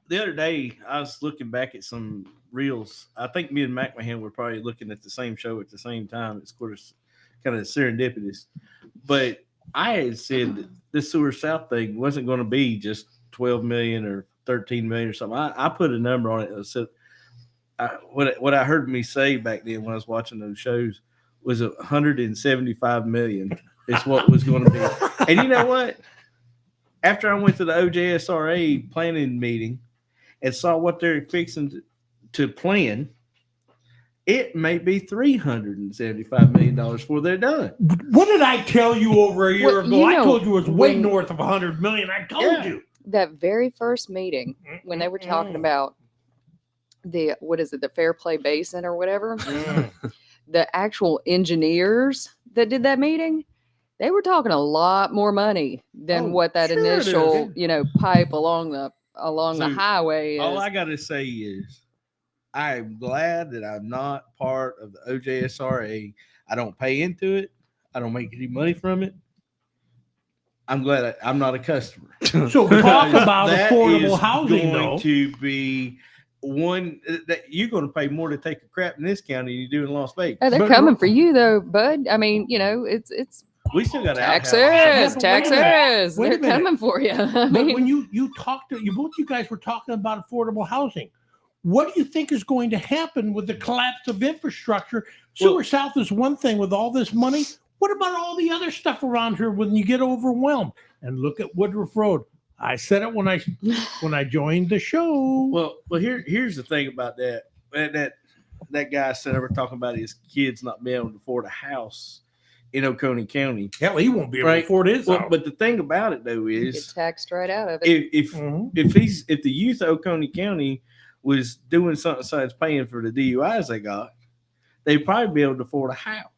the other day I was looking back at some reels. I think me and McMahon were probably looking at the same show at the same time. It's kind of serendipitous. But I had said that this Sewer South thing wasn't going to be just 12 million or 13 million or something. I put a number on it. I said, what I heard me say back then when I was watching those shows was 175 million is what was going to be. And you know what? After I went to the OJSRA planning meeting and saw what they're fixing to plan, it may be $375 million before they're done. What did I tell you over a year ago? I told you it was way when- north of 100 million. I told you. That very first meeting when they were talking about the Fair Play Basin or whatever, the actual engineers that did that meeting, they were talking a lot more money than what that sure initial, it pipe along the So, highway is. All I got to say is I'm glad that I'm not part of the OJSRA. I don't pay into it. I don't make any money from it. I'm glad I'm not a customer. So talk about That affordable is housing, going though. to be one that you're going to pay more to take a crap in this county than you do in Las Vegas. Oh, they're But- coming for you though, bud. I mean, it's We still got taxes, but wait a minute. taxes. Wait a They're minute. coming for you. I But mean, when you talked to both you guys were talking about affordable housing, what do you think is going to happen with the collapse of infrastructure? Sewer South is one thing with all this money. What about all the other stuff around here when you get overwhelmed? And look at Woodruff Road. I said it when I joined the show. Well, here's the thing about that. That guy said ever talking about his kids not being able to afford a house in Oconee County. Hell, he won't be able to Right. afford his Well, house. but the thing about it though get is taxed right out of it. if the youth of Oconee County was doing something besides paying for the DUIs they got, they'd probably be able to afford a house.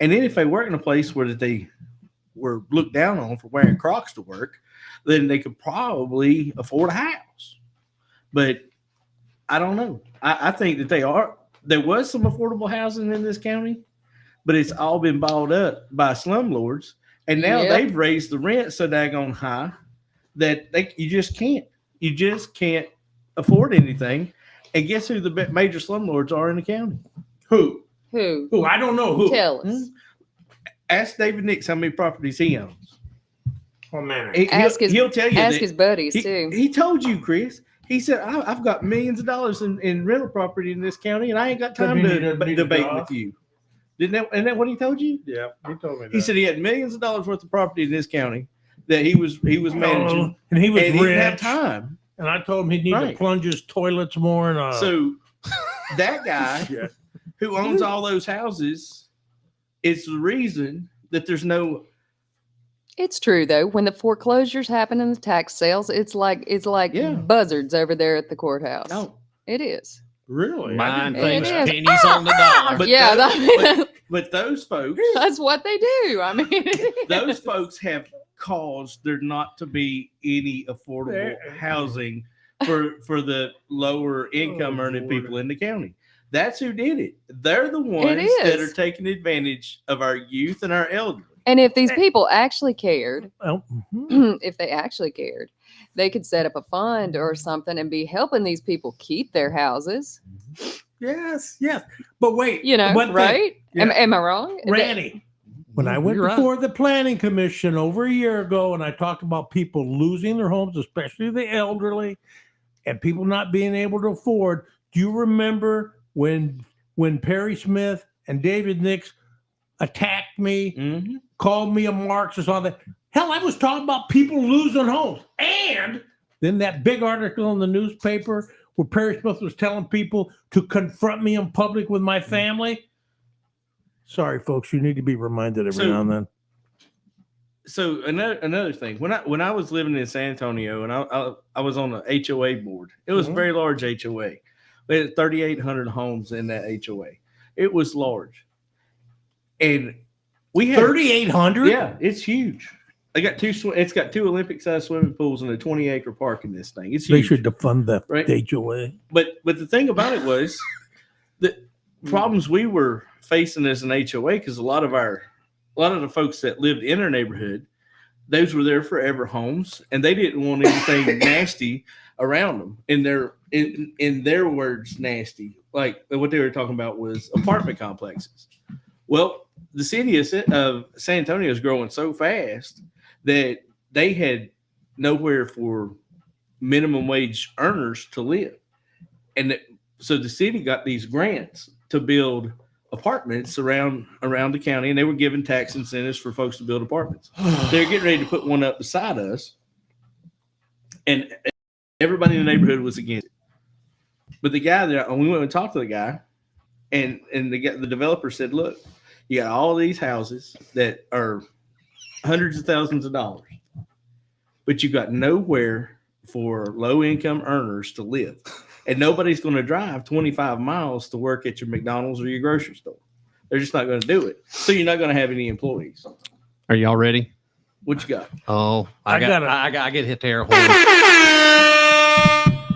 And then if they work in a place where they were looked down on for wearing Crocs to work, then they could probably afford a house. But I don't know. I think that there was some affordable housing in this county, but it's all been bought up by slumlords. And now Yep. they've raised the rent so daggone high that you just can't afford anything. And guess who the major slumlords are in the county? Who? Who? I don't know who. Tell us. Ask David Nix how many properties he owns. Oh man. He'll tell you Ask that his buddies too. he told you, Chris. He said, I've got millions of dollars in rental property in this county, and I ain't got time Doesn't mean to he doesn't need a debate job. with you. Isn't that what he told you? Yeah, he told me that. He said he had millions of dollars worth of property in this county that he was managing, and he was and he didn't have rich. time. And I told him he needed to Right. plunge his toilets more. And So that guy Yeah. who owns all those houses is the reason that there's no. It's true though. When the foreclosures happen in the tax sales, it's like Yeah. buzzards over there at the courthouse. No, It is. really, Mine I didn't know thinks that. is. pennies on the dollar. But yeah, but those folks, that's what they do. I mean, those folks have caused there not to be any affordable There- housing for the lower income earning Lord. people in the county. That's who did it. They're the ones that is. are taking advantage of our youth and our elderly. And if these people actually cared, Oh, mhm. if they actually cared, they could set up a fund or something and be helping these people keep their houses. Yes, yes. But wait, You know, one thing, right? yeah. Am I wrong? Randy, when I went You're right. before the planning commission over a year ago and I talked about people losing their homes, especially the elderly, and people not being able to afford, do you remember when Perry Smith and David Nix attacked me, Mm-hmm. called me a Marxist, all that? Hell, I was talking about people losing homes. And then that big article in the newspaper where Perry Smith was telling people to confront me in public with my family. Sorry, folks. You need to be reminded every So- now and then. So another thing, when I was living in San Antonio and I was on the HOA board, it was a very large HOA. We had 3,800 homes in that HOA. It was large, and we had 3,800. Yeah, it's huge. I got it's got 2 Olympic-sized swimming pools and a 20-acre park in this thing. It's They huge. should defund the Right. HOA. But the thing about it was the problems we were facing as an HOA, because a lot of the folks that lived in our neighborhood, those were their forever homes, and they didn't want anything nasty around them. In their words, nasty. Like what they were talking about was apartment complexes. Well, the city of San Antonio is growing so fast that they had nowhere for minimum wage earners to live. And so the city got these grants to build apartments around the county, and they were giving tax incentives for folks to build apartments. They're getting ready to put one up beside us, and everybody in the neighborhood was against it. But the guy there, we went and talked to the guy, and the developer said, "Look, you got all these houses that are hundreds of thousands of dollars, but you got nowhere for low income earners to live. And nobody's going to drive 25 miles to work at your McDonald's or your grocery store. They're just not going to do it. So you're not going to have any employees." Are y'all ready? What you got? Oh, I get hit the air horn.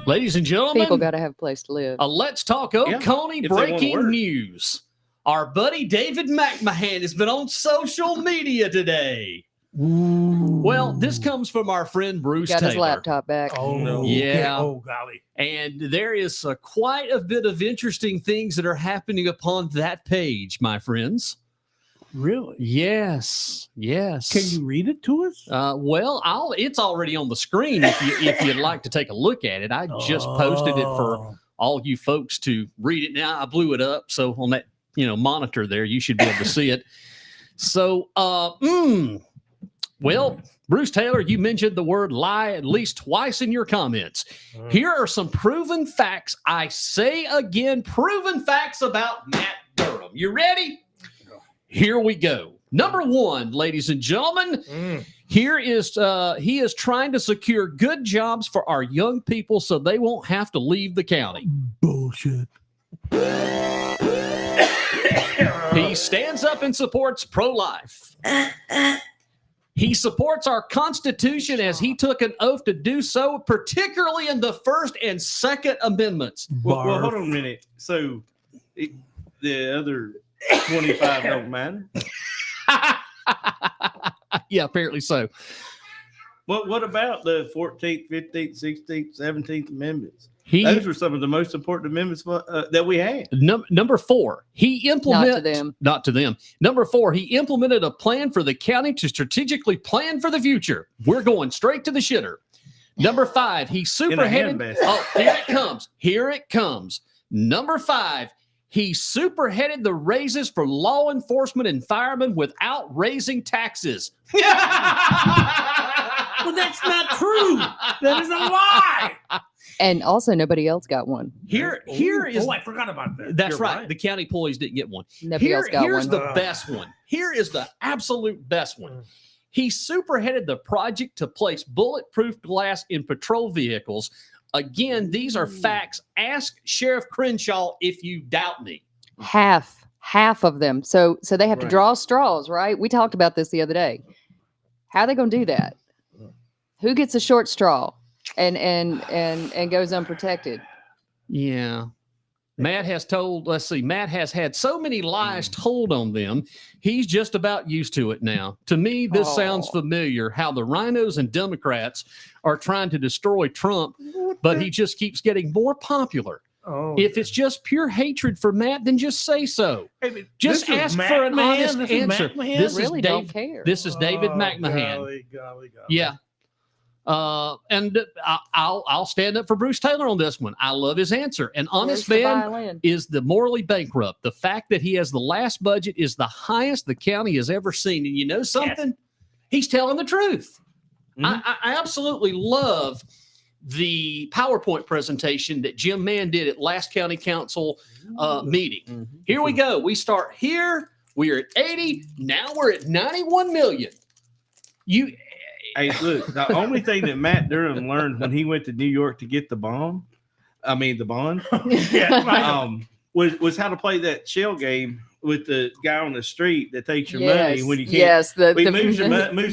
Ladies and gentlemen, People got to have a place to live. Let's talk Oconee if they wanna breaking work. news. Our buddy David McMahon has been on social media today. Ooh. Well, this comes from our friend Bruce Got Taylor. his laptop back. Oh, No. Yeah. Okay. Oh, golly. And there is quite a bit of interesting things that are happening upon that page, my friends. Really? Yes. Can you read it to us? Well, it's already on the screen if you'd like to take a look at it. I just posted it for all you folks to read it now. I blew it up, so on that monitor there, you should be able to see it. So, well, Bruce Taylor, you mentioned the word lie at least twice in your comments. Here are some proven facts. I say again, proven facts about Matt Durham. You ready? Here we go. Number 1, ladies and gentlemen, here is he is trying to secure good jobs for our young people so they won't have to leave the county. Bullshit. He stands up and supports pro-life. He supports our Constitution as he took an oath to do so, particularly in the First and Second Amendments. Well, hold on a minute. So the other 25 don't matter? Yeah, apparently so. What about the 14th, 15th, 16th, 17th Amendments? He Those were some of the most important amendments that we had. number 4, he implemented Not to them. Number 4, he implemented a plan for the county to strategically plan for the future. We're going straight to the shitter. Number 5, he superheaded. handbasket. Oh, here it comes. Here it comes. Number 5, he superheaded the raises for law enforcement and firemen without raising taxes. Well, that's not true. That is a lie. And also, nobody else got one. Here is. Oh, I forgot about that. That's You're right. The county employees didn't get one. Nobody else got Here's one. the best one. Here is the absolute best one. He superheaded the project to place bulletproof glass in patrol vehicles. Again, these are facts. Ask Sheriff Crenshaw if you doubt me. Half of them. So they have to Right. draw straws, right? We talked about this the other day. How are they going to do that? Who gets a short straw and goes unprotected? Yeah. Matt has had so many lies told on them. He's just about used to it now. To me, this sounds familiar, how the rhinos and Democrats are trying to destroy Trump, but he just keeps getting more popular. Oh, If it's just pure hatred for Matt, then just say so. Just ask for an honest answer. This I is really don't care. This is David McMahon. Golly. Yeah. And I'll stand up for Bruce Taylor on this one. I love his answer. An honest Where's the man violin? is the morally bankrupt. The fact that he has the last budget is the highest the county has ever seen. And you know something? He's telling the truth. Mhm. I absolutely love the PowerPoint presentation that Jim Mann did at last county council meeting. Mhm. Here we go. We start here We are at 80. Now we're at 91 million. Hey, look, the only thing that Matt Durham learned when he went to New York to get the bond, was how to play that shell game with the guy on the street that takes your money when you can't. Yes, moves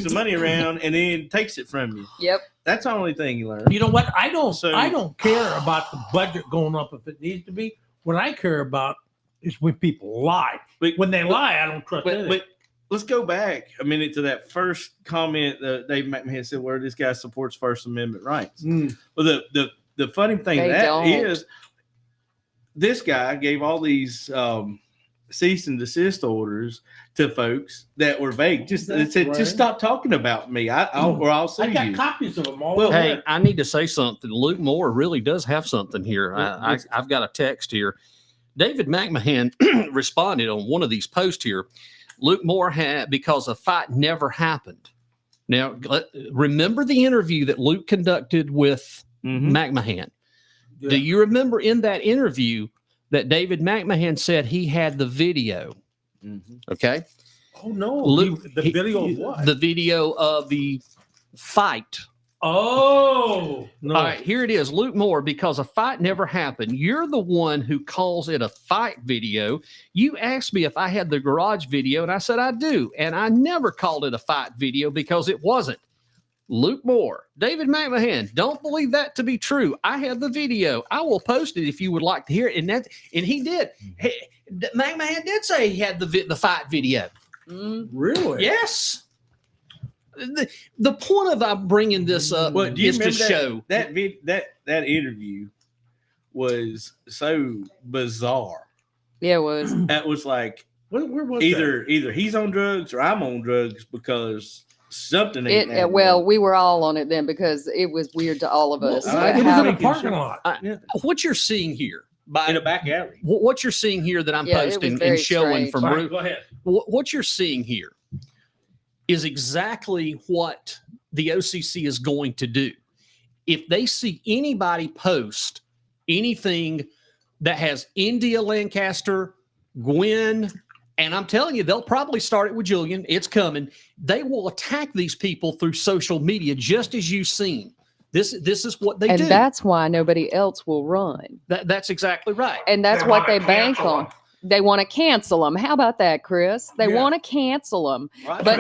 the money around and then takes it from you. Yep. That's the only thing you learn. You know what? I don't care about the budget going up if it needs to be. What I care about is when people lie. When they lie, I don't trust it. But let's go back a minute to that first comment that Dave McMahon said, where this guy supports First Amendment rights. Well, the funny thing is, this guy gave all these cease and desist orders to folks that were vague. Just stop talking about me. I'll sue you. I got copies of them all. Well, hey, I need to say something. Luke Moore really does have something here. I've got a text here. David McMahon responded on one of these posts here. Luke Moore had, because a fight never happened. Now, remember the interview that Luke conducted with McMahon. Yeah. Do you remember in that interview that David McMahon said he had the video? Okay. Oh, no. Luke, the video of what? The video of the fight. Oh, no. All right, here it is. Luke Moore, because a fight never happened. You're the one who calls it a fight video. You asked me if I had the garage video, and I said I do. And I never called it a fight video because it wasn't. Luke Moore, David McMahon, don't believe that to be true. I have the video. I will post it if you would like to hear it. And he did. McMahon did say he had the fight video. Really? Yes. The point of I'm bringing this up is to show that interview was so bizarre. Yeah, it was. That was like, where was either he's on drugs or I'm on drugs because something. Well, we were all on it then because it was weird to all of us. It was in a parking lot. What you're seeing here, in a back alley. What you're seeing here that I'm posting and showing from Root. Go ahead. What you're seeing here is exactly what the OCC is going to do. If they see anybody post anything that has India Lancaster, Gwen, and I'm telling you, they'll probably start it with Julian. It's coming. They will attack these people through social media, just as you've seen. This is what they do. And that's why nobody else will run. That's exactly right. And that's what they bank on. They want to cancel them. How about that, Chris? They want to cancel them. Right. But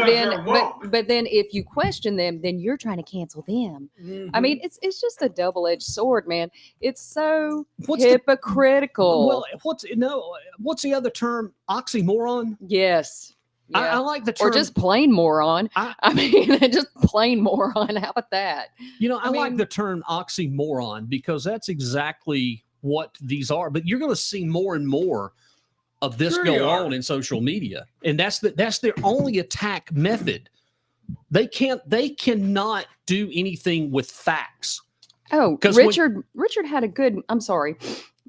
then if you question them, then you're trying to cancel them. I mean, it's just a double-edged sword, man. It's so hypocritical. What's the other term? Oxymoron? Yes. Yeah. I like the term. Or just plain moron. I mean, just plain moron. How about that? I like the term oxymoron because that's exactly what these are. But you're going to see more and more of this go on in social media, and that's their only attack method. They cannot do anything with facts. Oh, Richard had a good. I'm sorry,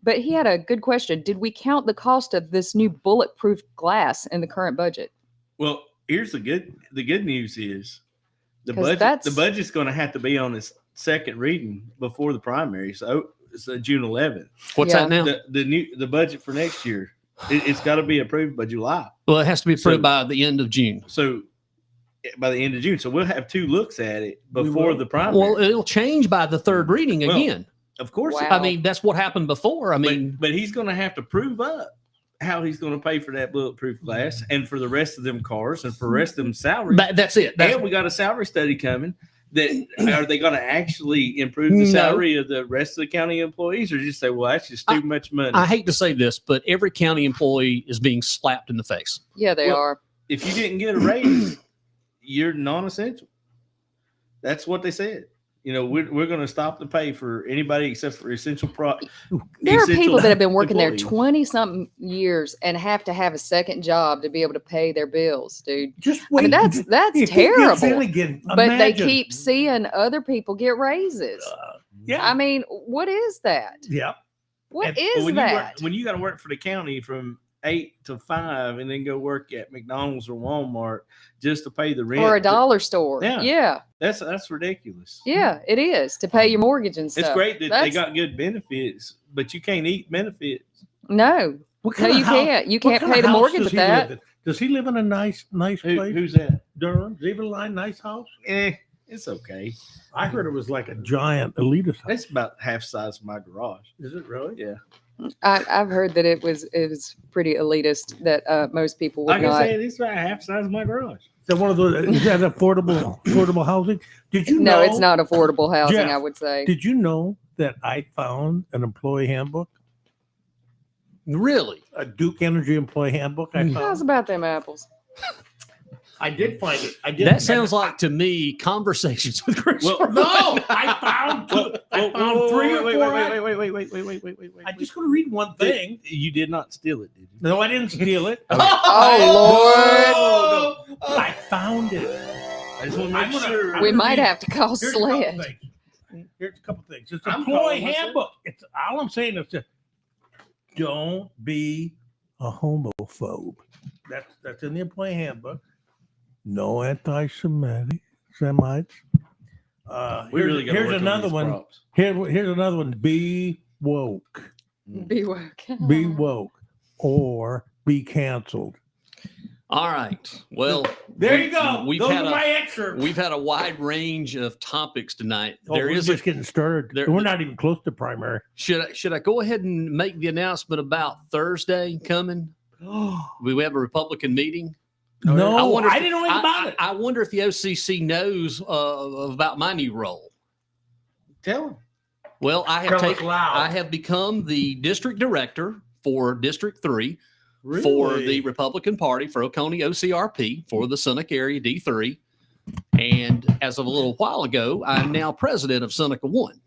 but he had a good question. Did we count the cost of this new bulletproof glass in the current budget? Well, here's the good news is the budget's going to have to be on its second reading before the primary. So it's June 11th. What's that now? The budget for next year. It's got to be approved by July. Well, it has to be approved by the end of June. So by the end of June. So we'll have two looks at it before the primary. Well, it'll change by the third reading again. Of course. Wow. I mean, that's what happened before. I mean, but he's going to have to prove up how he's going to pay for that bulletproof glass and for the rest of them cars and for the rest of them salaries. That's it. And we got a salary study coming. Are they going to actually improve the salary of the rest of the county employees, or just say, well, that's just too much money? I hate to say this, but every county employee is being slapped in the face. Yeah, they are. If you didn't get a raise, you're non-essential. That's what they said. We're going to stop the pay for anybody except for essential. There are people that have been working there 20-something years and have to have a second job to be able to pay their bills, dude. Just wait. I mean, that's terrible. But they imagine. keep seeing other people get raises. I mean, what is that? Yeah. What is that? When you got to work for the county from 8 to 5 and then go work at McDonald's or Walmart just to pay the rent or a dollar store. Yeah. That's ridiculous. Yeah, it is, to pay your mortgage and stuff. It's great that they got good benefits, but you can't eat benefits. No. You can't. You can't pay the mortgage with that. Does he live in a nice place? Who's that? Durham? Does he live in a nice house? It's okay. I heard it was like a giant elitist house. It's about half size of my garage. Is it really? Yeah. I've heard that it was pretty elitist, that most people would Like not. I said, it's about half size of my garage. Is that one of those? Is that affordable housing? Did you No, know? it's not affordable housing, Jeff, I would say. Did you know that I found an employee handbook, Really? a Duke Energy employee handbook? I How's found. about them apples? I did find it. I did. That sounds like to me conversations with Chris. Well, Berman. No, I found three or four. Wait. I'm just going to read one thing. You did not steal it, did you? No, I didn't steal it. Oh, Lord. No. I found it. I just want to I'm make gonna- sure. I'm We gonna might read- have to call Here's a couple SLED. things. Here's a couple things. It's I'm employee calling myself. handbook. It's all I'm saying is just don't be a homophobe. That's in the employee handbook. No anti-Semitic Semites. We really got here's another one. Here's another one. Be woke. Be woke. Be woke or be canceled. All right. Well, There you go. We've Those had are a my excerpts. we've had a wide range of topics tonight. We're just getting started. We're not even close to primary. Should I go ahead and make the announcement about Thursday coming? We have a Republican meeting. No, wonder if- I didn't know anything about it. I wonder if the OCC knows about my new role. Tell him. Well, I Tell us have loud. I have become the district director for District 3 for the Republican Party for Oconee OCRP for the Seneca area D3. And as of a little while ago, I'm now president of Seneca 1.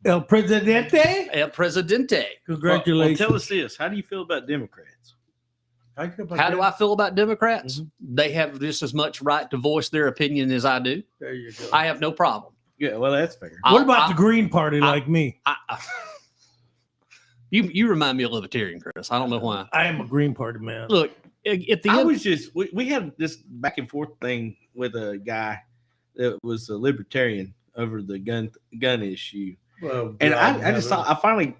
El Presidente. El Presidente. Congratulations. Well, tell us this. How do you feel about Democrats? How do I feel about Democrats? They have just as much right to voice their opinion as I do. There you go. I have no problem. Yeah, well, that's fair. What about the Green Party like me? You remind me of libertarian, Chris. I don't know why. I am a Green Party man. Look, at the I end, was just we had this back and forth thing with a guy that was a libertarian over the gun issue, Well, and God, I just thought I finally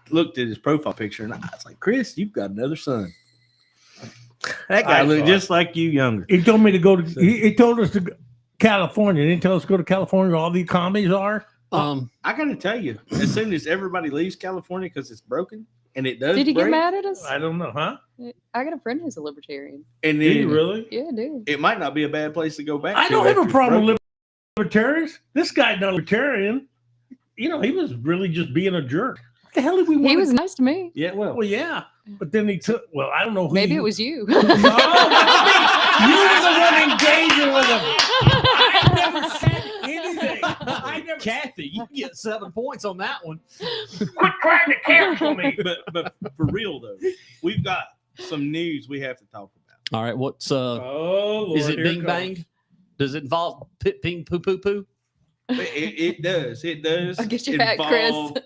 looked at his profile picture and I was like, Chris, you've got another son. That guy I looked thought- just like you, younger. He told me to go to. He told us to go California. He didn't tell us to go to California where all the economies are. I got to tell you, as soon as everybody leaves California because it's broken, and it does. Did he get break, mad at us? I don't know, huh? I got a friend who's a libertarian. And Did he then really? Yeah, dude. it might not be a bad place to go back. I to don't have after a it's problem broken. with libertarians. This guy's not a libertarian. You know, he was really just being a jerk. What the hell did we want? He was nice to me. Yeah, well, Well, yeah, but then he took. Well, I don't know. Who Maybe you- it was you. No, you were the one engaging with him. I never said anything. I never. Kathy, you get 7 points on that one. Quit trying to cancel me. but for real though, we've got some news we have to talk about. All right, what's Oh, Lord, is it here bing comes. bang? Does it involve pit ping poo poo poo? It does. It does. I'll get your hat, Chris. involve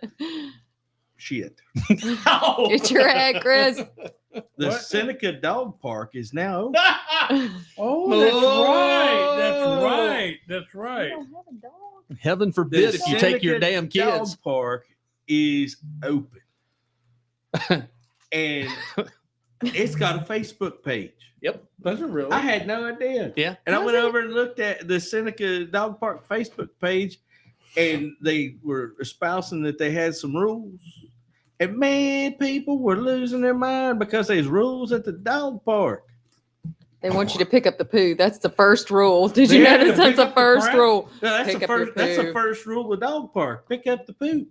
Shit. Get your hat, Chris. The What? Seneca Dog Park is now open. Oh, that's right. That's right. Heaven forbid if you take your Seneca damn kids. Dog Park is open. And it's got a Facebook page. Does it really? I had no idea. Yeah. And I Does went it? over and looked at the Seneca Dog Park Facebook page, and they were espousing that they had some rules. And man, people were losing their mind because there's rules at the dog park. They want you to pick up the poo. That's the first rule. Did you Yeah, notice to that's pick the up the first crap. rule? No, that's Pick the up your first. That's the poo. first rule of dog park. Pick up the poop.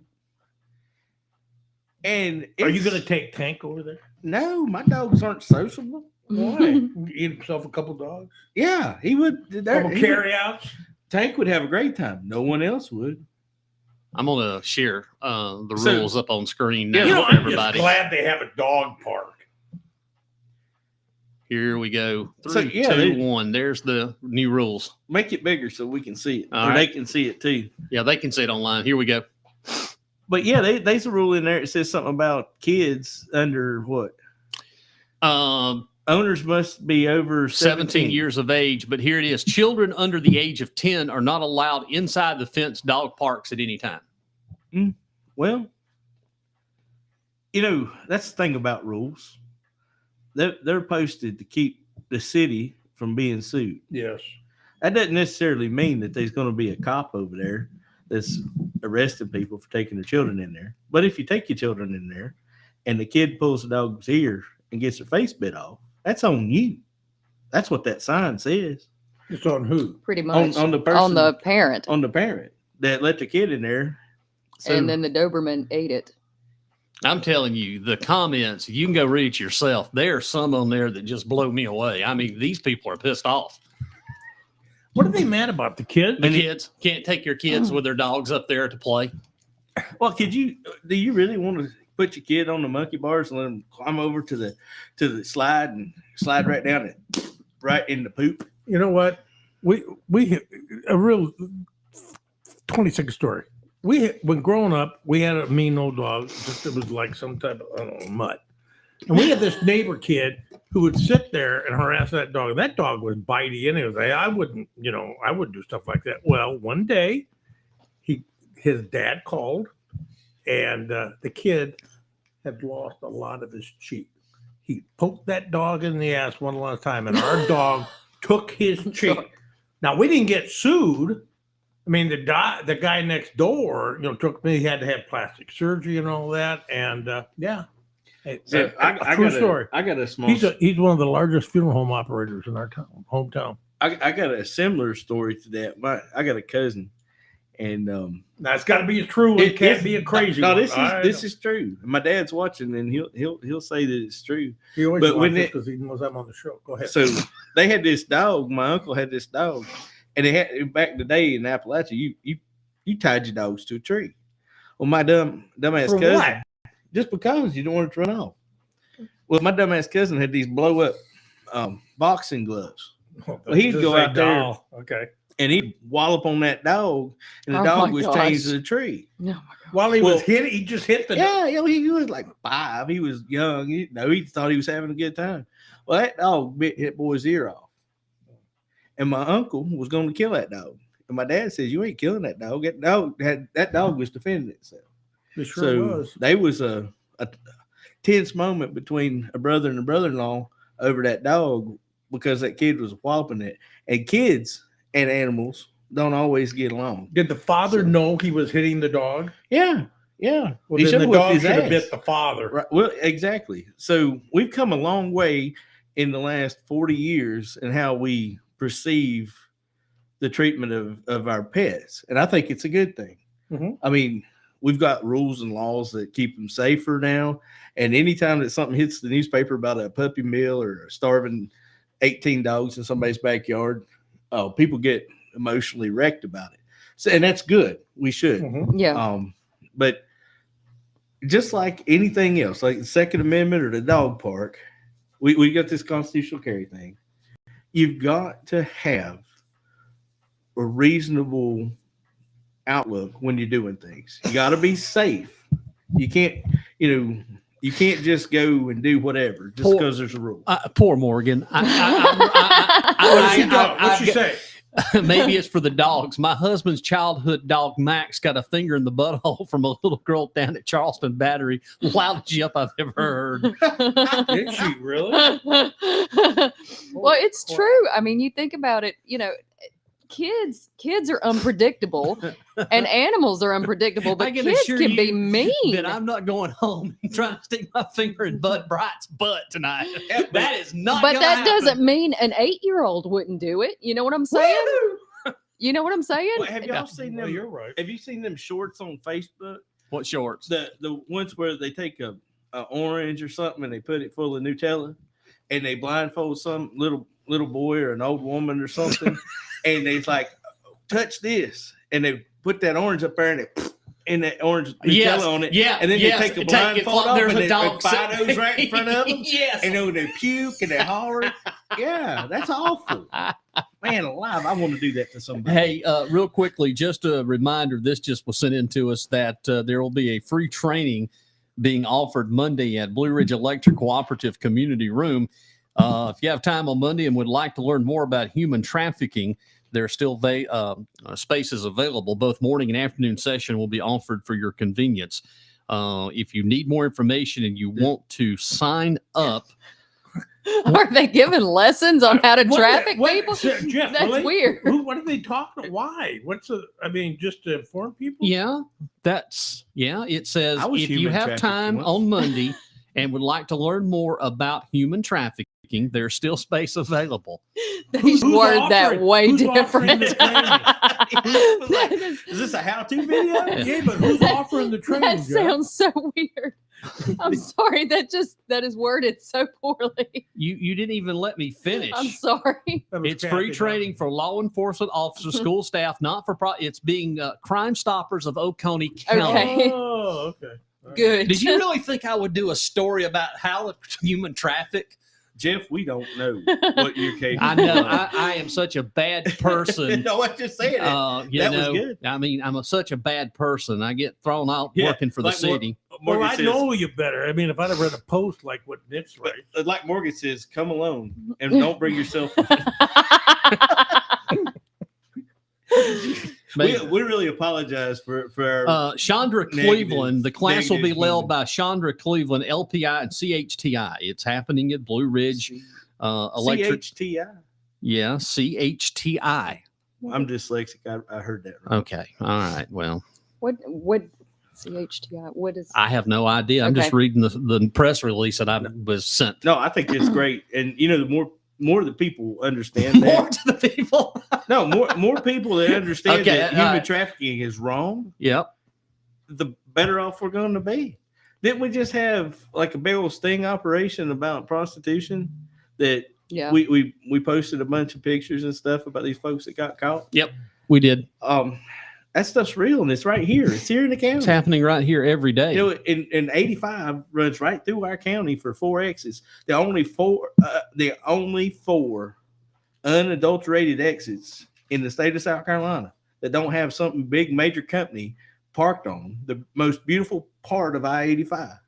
And Are you it's- going to take Tank over there? No, my dogs aren't sociable. Why? Eat himself a couple dogs? Yeah, he would. Couple carry outs? Tank would have a great time. No one else would. I'm gonna share the So- rules up on screen Yeah, now You know, for I'm everybody. just glad they have a dog park. Here we go. So, 3, yeah, 2, they- 1. There's the new rules. Make it bigger so we can see it, All or right. they can see it too. Yeah, they can see it online. Here we go. But yeah, there's a rule in there. It says something about kids under what? Owners must be over 17 years of age, but here it is. Children under the age of 10 are not allowed inside the fenced dog parks at any time. Well, you know, that's the thing about rules. they're posted to keep the city from being sued. Yes. That doesn't necessarily mean that there's going to be a cop over there that's arresting people for taking their children in there. But if you take your children in there and the kid pulls the dog's ear and gets their face bit off, that's on you. That's what that sign says. It's on who? Pretty much On the person, on the parent. on the parent that let the kid in there. So, And then the Doberman ate it. I'm telling you, the comments, you can go read it yourself. There are some on there that just blow me away. I mean, these people are pissed off. What are they mad about? The kids? The kids can't take your kids with their dogs up there to play. well, do you really want to put your kid on the monkey bars and let him climb over to the slide and slide right down it, right in the poop? You know what? We a real 26 story. When growing up, we had a mean old dog. It was like some type of, I don't know, mutt. And we had this neighbor kid who would sit there and harass that dog. That dog was bitey anyway. I wouldn't do stuff like that. Well, one day his dad called, and the kid had lost a lot of his cheek. He poked that dog in the ass one last time, and our dog took his cheek. Now, we didn't get sued. I mean, the guy next door, took me. He had to have plastic surgery and all that. And yeah, So true story. I got a small. He's one of the largest funeral home operators in our hometown. I got a similar story to that. I got a cousin, and Now it's got to be a true one. It can't be a crazy no, one. this is true. My dad's watching, and he'll say that it's true. He always but when watches because he knows I'm on the show. Go ahead. So they had this dog. My uncle had this dog, and they had back in the day in Appalachia. You tied your dogs to a tree. Well, my dumbass For cousin, what? just because you don't want it to run off. Well, my dumbass cousin had these blow up boxing gloves. Well, he'd Just go like out there. doll. Okay. And he'd wallop on that dog, and the Oh dog my was gosh. chained to the tree. Oh my God. While he Well, was hit, he just hit the. Yeah, he was like 5. He was young. He thought he was having a good time. Well, that dog bit hit boy's ear off, and my uncle was going to kill that dog. And my dad says, "You ain't killing that dog. That dog was defending itself." It sure So was. they was a tense moment between a brother and a brother-in-law over that dog because that kid was whopping it. And kids and animals don't always get along. Did the father know he was hitting the dog? Yeah. Well, He then should've the whipped dog his should have ass. bit the father. Right. Well, exactly. So we've come a long way in the last 40 years in how we perceive the treatment of our pets. And I think it's a good thing. Mhm. I mean, we've got rules and laws that keep them safer now. And anytime that something hits the newspaper about a puppy mill or starving 18 dogs in somebody's backyard, people get emotionally wrecked about it. So, and that's good. We should. Mhm. Yeah. But just like anything else, like the Second Amendment or the dog park, we got this constitutional carry thing. You've got to have a reasonable outlook when you're doing things. You got to be safe. You can't, you can't just go and do whatever just because there's a rule. Poor Morgan. What'd she say? Maybe it's for the dogs. My husband's childhood dog, Max, got a finger in the butthole from a little girl down at Charleston Battery. Loudest yelp I've ever heard. Did she really? Well, it's true. I mean, you think about it, kids are unpredictable and animals are unpredictable, but I can kids assure can you be mean. That I'm not going home and trying to stick my finger in Bud Bright's butt tonight. That is not. But that happen. doesn't mean an 8-year-old wouldn't do it. You know what I'm saying? You know what I'm saying? Well, have y'all seen Well, them? you're right. Have you seen them shorts on Facebook? What shorts? The ones where they take a orange or something and they put it full of Nutella and they blindfold some little boy or an old woman or something, and they's like, touch this, and they put that orange up there and that orange Nutella on it. Yeah. And then yes, they take the blindfold off there's and a they dog Fido's right in front of them. Yes. And then they puke and they holler. Yeah, that's awful. Man alive, I want to do that to somebody. Hey, real quickly, just a reminder, this just was sent in to us that there will be a free training being offered Monday at Blue Ridge Electric Cooperative Community Room. If you have time on Monday and would like to learn more about human trafficking, there are still spaces available. Both morning and afternoon session will be offered for your convenience. If you need more information and you want to sign up Are they giving lessons on how to traffic what- people? Jeff, That's really? weird. What are they talking? Why? Just to inform people? Yeah, it says I was if you human have trafficked time once. on Monday and would like to learn more about human trafficking, there's still space available. They Who's worded that offering- way who's offering different. the training? That is- Is this a how-to video? Yeah, but who's offering the training? that Jeff? sounds so weird. I'm sorry. That is worded so poorly. You didn't even let me finish. I'm sorry. That was It's free Cathy, training for law enforcement officers, school staff, not for profit. It's being Crime Stoppers of Oconee County. Okay. Oh, okay. All right. Good. Did you really think I would do a story about how to human traffic? Jeff, we don't know what you're capable I know of. I am such a bad person. No, I just saying it. You That was know, good. I mean, such a bad person. I get thrown out Yeah, working for the like city. Well, Morgan I says, know you better. I mean, if I'd have read a post like what Nick's but, right, like Morgan says, come alone and don't bring yourself. we really apologize for our Chandra negative- Cleveland. The class will be negative led human. by Chandra Cleveland, LPI and CHTI. It's happening at Blue Ridge Electric. CHTI. Yeah, CHTI. I'm dyslexic. I heard that wrong. Okay. All right. Well, what CHTI? What is? I have no idea. I'm just Okay. reading the press release that I was sent. No, I think it's great. And you know, the more the people understand More that. to the people. No, more people that understand Okay, that all human right. trafficking is wrong, Yep. the better off we're going to be. Didn't we just have like a big old sting operation about prostitution that Yeah. we posted a bunch of pictures and stuff about these folks that got caught? We did. That stuff's real and it's right here. It's here in the county. It's happening right here every day. You know, in 85 runs right through our county for 4 exits. The only four unadulterated exits in the state of South Carolina that don't have something big major company parked on the most beautiful part of I-85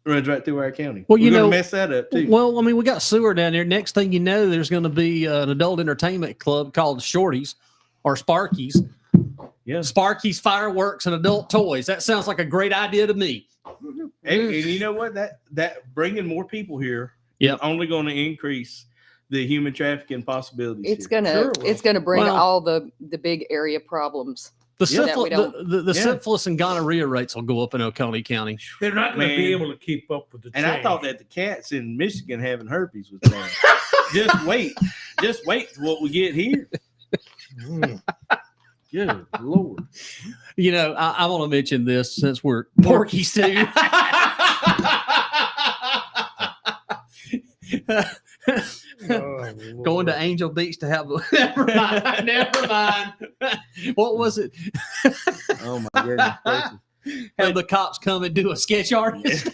runs right through our county. Well, you We're gonna know- mess that up too. Well, I mean, we got sewer down there. Next thing you know, there's going to be an adult entertainment club called Shorties or Sparkies. Yeah. Sparkies, fireworks, and adult toys. That sounds like a great idea to me. And you know what? That bringing more people here Yep. is only going to increase the human trafficking possibilities. It's here. gonna Sure it will. it's gonna bring Well- all the big area problems. The, Yeah, that we the Yeah. syphilis and gonorrhea rates will go up in Oconee County. they're not going to be Man. able to keep up with the And change. I thought that the cats in Michigan having herpes was bad. Just wait till what we get here. Mm. Good Lord. You know, I want to mention this since we're Porky's too. Oh, Going to Lord. Angel Beach to have never mind. What was it? Oh my goodness gracious. Have the cops come and do a sketch artist.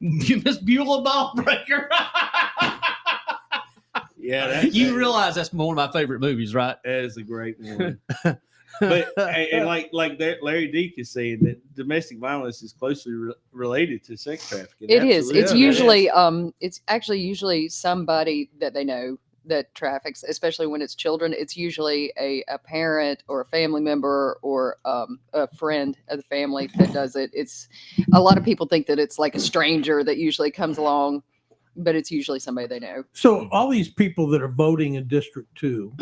Miss Beulah Ballbreaker. Yeah, You realize that's one of my favorite movies, right? that is a great one. But and like that, Larry Deek is saying that domestic violence is closely related to sex trafficking. It is. It's Absolutely. usually it's actually usually somebody that they know that traffics, especially when it's children. It's usually a parent or a family member or a friend of the family that does it. It's a lot of people think that it's like a stranger that usually comes along, but it's usually somebody they know. So all these people that are voting in District 2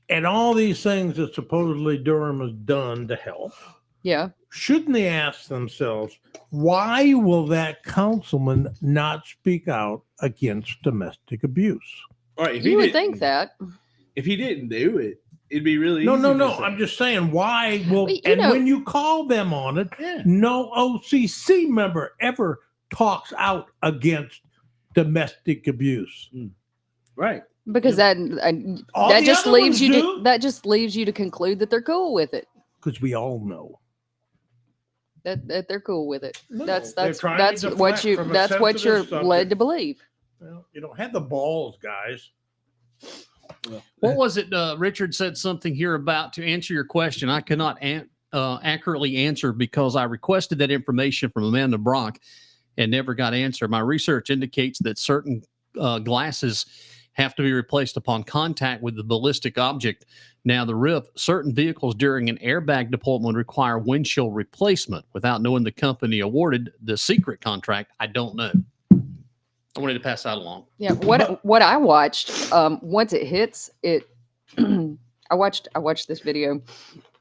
and all these things that supposedly Durham has done to help, Yeah. shouldn't they ask themselves, why will that councilman not speak out against domestic abuse? All right, if he You would didn't- think that. if he didn't do it, it'd be really No, easy no, to no. say. I'm just saying, why will, Well, you and know- when you call them on it, Yeah. no OCC member ever talks out against domestic abuse. Right. Because that All that the just other leaves ones you do. to that just leaves you to conclude that they're cool with it. Because we all know. That they're cool with it. No, That's they're trying to that's what deflect you from a that's what you're sensitive led subject. to believe. Well, you don't have the balls, guys. What was it? Richard said something here about to answer your question. I could not accurately answer because I requested that information from Amanda Brock and never got answered. My research indicates that certain glasses have to be replaced upon contact with the ballistic object. Now, the RIP, certain vehicles during an airbag deployment require windshield replacement. Without knowing the company awarded the secret contract, I don't know. I wanted to pass that along. Yeah, what I watched, once it hits, it I watched this video.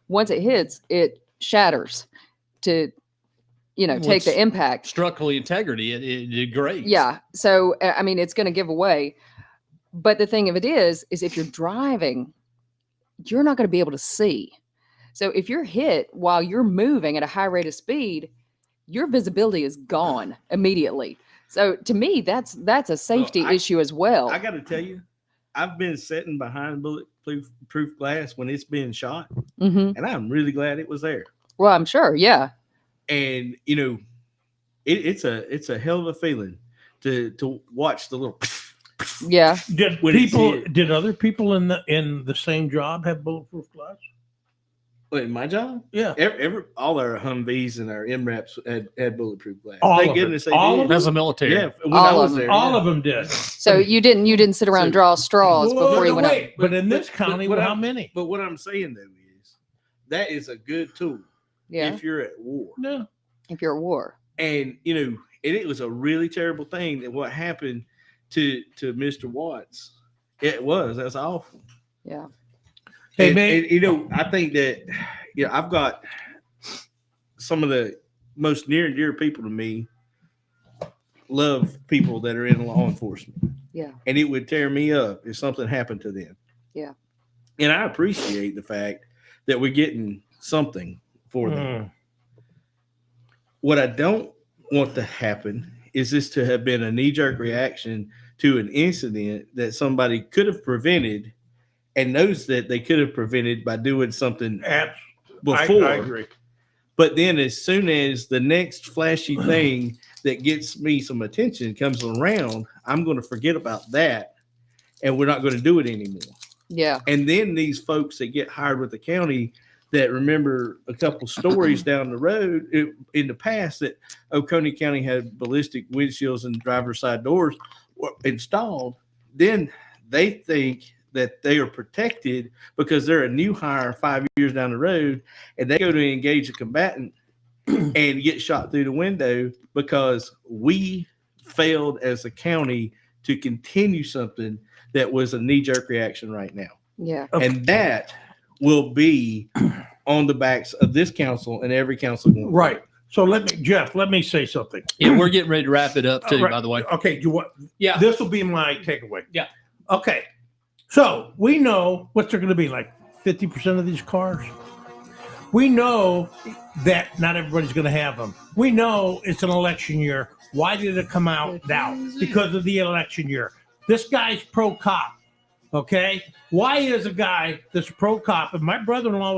Once it hits, it shatters to take the impact. Structural integrity, it degrades. Yeah. So I mean, it's going to give away. But the thing of it is if you're driving, you're not going to be able to see. So if you're hit while you're moving at a high rate of speed, your visibility is gone immediately. So to me, that's a safety issue as well. I got to tell you, I've been sitting behind bulletproof glass when it's been shot, and I'm really glad it was there. Well, I'm sure, yeah. And it's a hell of a feeling to watch the little. Yeah. Did other people in the same job have bulletproof glass? In my job? Yeah. All our Humvees and our MRAPs had bulletproof glass. Thank goodness they all did. As a military. Yeah. When All I was of them. there. All of them did. So you didn't sit around and draw straws before you went up. But in this county, how many? But what I'm saying though is that is a good tool. Yeah. If you're at war. No. If you're at war. And it was a really terrible thing that what happened to Mr. Watts. That's awful. Yeah. Hey, and, man. And, I think that I've got some of the most near and dear people to me love people that are in law enforcement. Yeah. And it would tear me up if something happened to them. Yeah. And I appreciate the fact that we're getting something for them. What I don't want to happen is this to have been a knee-jerk reaction to an incident that somebody could have prevented and knows that they could have prevented by doing something before. I agree. But then as soon as the next flashy thing that gets me some attention comes around, I'm going to forget about that and we're not going to do it anymore. Yeah. And then these folks that get hired with the county that remember a couple stories down the road in the past that Oconee County had ballistic windshields and driver's side doors installed, then they think that they are protected because they're a new hire 5 years down the road and they go to engage a combatant and get shot through the window because we failed as a county to continue something that was a knee-jerk reaction right now. Yeah. And that will be on the backs of this council and every council. Right. So Jeff, let me say something. Yeah, we're getting ready to wrap it up too, Right. by the way. Okay. Yeah. This will be my takeaway. Yeah. Okay. So we know what they're going to be like 50% of these cars. We know that not everybody's going to have them. We know it's an election year. Why did it come out now? Because of the election year. This guy's pro-cop. Okay. Why is a guy that's pro-cop, and my brother-in-law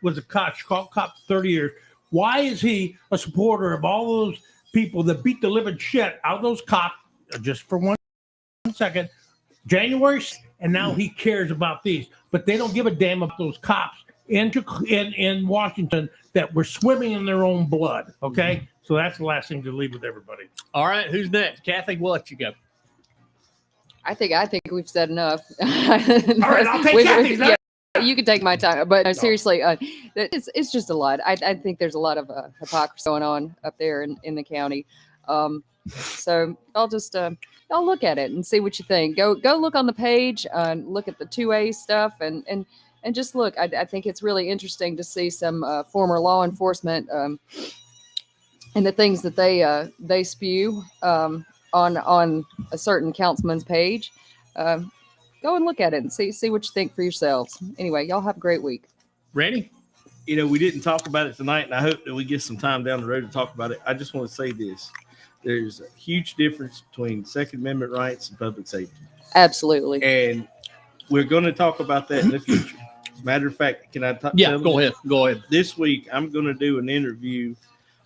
was a cop for 30 years. Why is he a supporter of all those people that beat the living shit out of those cops? Just for 1 second, January, and now he cares about these, but they don't give a damn about those cops in Washington that were swimming in their own blood. Okay, so that's the last thing to leave with everybody. All right, who's next? Kathy, we'll let you go. I think we've said enough. All right, I'll take Cathy's. Yeah, you can take my time, but seriously, it's just a lot. I think there's a lot of hypocrisy going on up there in the county. So I'll just I'll look at it and see what you think. Go look on the page, look at the 2A stuff, and just look. I think it's really interesting to see some former law enforcement and the things that they spew on a certain councilman's page. Go and look at it and see what you think for yourselves. Anyway, y'all have a great week. Randy? We didn't talk about it tonight, and I hope that we get some time down the road to talk about it. I just want to say this. There's a huge difference between Second Amendment rights and public safety. Absolutely. And we're going to talk about that in the future. Matter of fact, can I talk? Yeah, go ahead. This week, I'm going to do an interview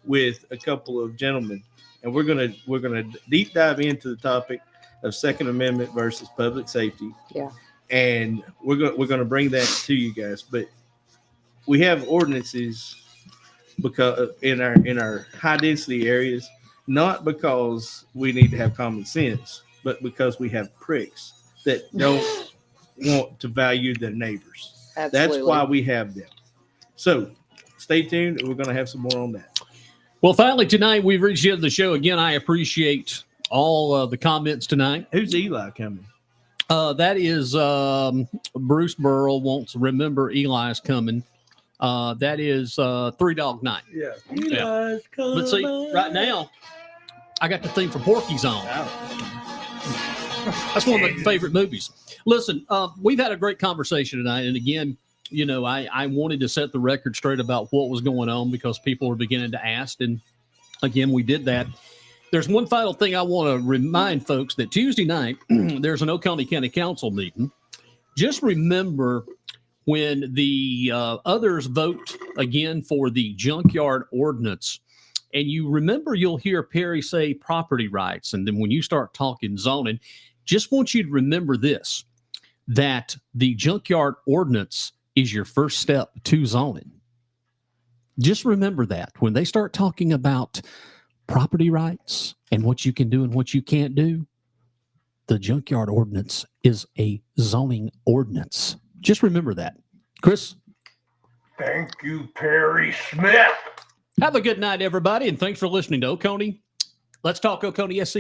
with a couple of gentlemen, and we're going to deep dive into the topic of Second Amendment versus public safety. Yeah. And we're going to bring that to you guys. But we have ordinances because in our high density areas, not because we need to have common sense, but because we have pricks that don't want to value their neighbors. Absolutely. That's why we have them. So stay tuned. We're going to have some more on that. Well, finally, tonight we've reached the end of the show. Again, I appreciate all the comments tonight. Who's Eli coming? That is Bruce Burrell wants to remember Eli's coming. That is 3 Dog Night. Yeah. Eli's coming. But see, right now, I got the theme for Porky's on. That's one of my favorite movies. Listen, we've had a great conversation tonight. And again, you know, I wanted to set the record straight about what was going on because people were beginning to ask. And again, we did that. There's one final thing I want to remind folks that Tuesday night, there's an Oconee County Council meeting. Just remember when the others vote again for the junkyard ordinance, and you remember you'll hear Perry say property rights. And then when you start talking zoning, just want you to remember this, that the junkyard ordinance is your first step to zoning. Just remember that when they start talking about property rights and what you can do and what you can't do, the junkyard ordinance is a zoning ordinance. Just remember that. Chris? Thank you, Perry Smith. Have a good night, everybody, and thanks for listening to Oconee. Let's Talk Oconee SC.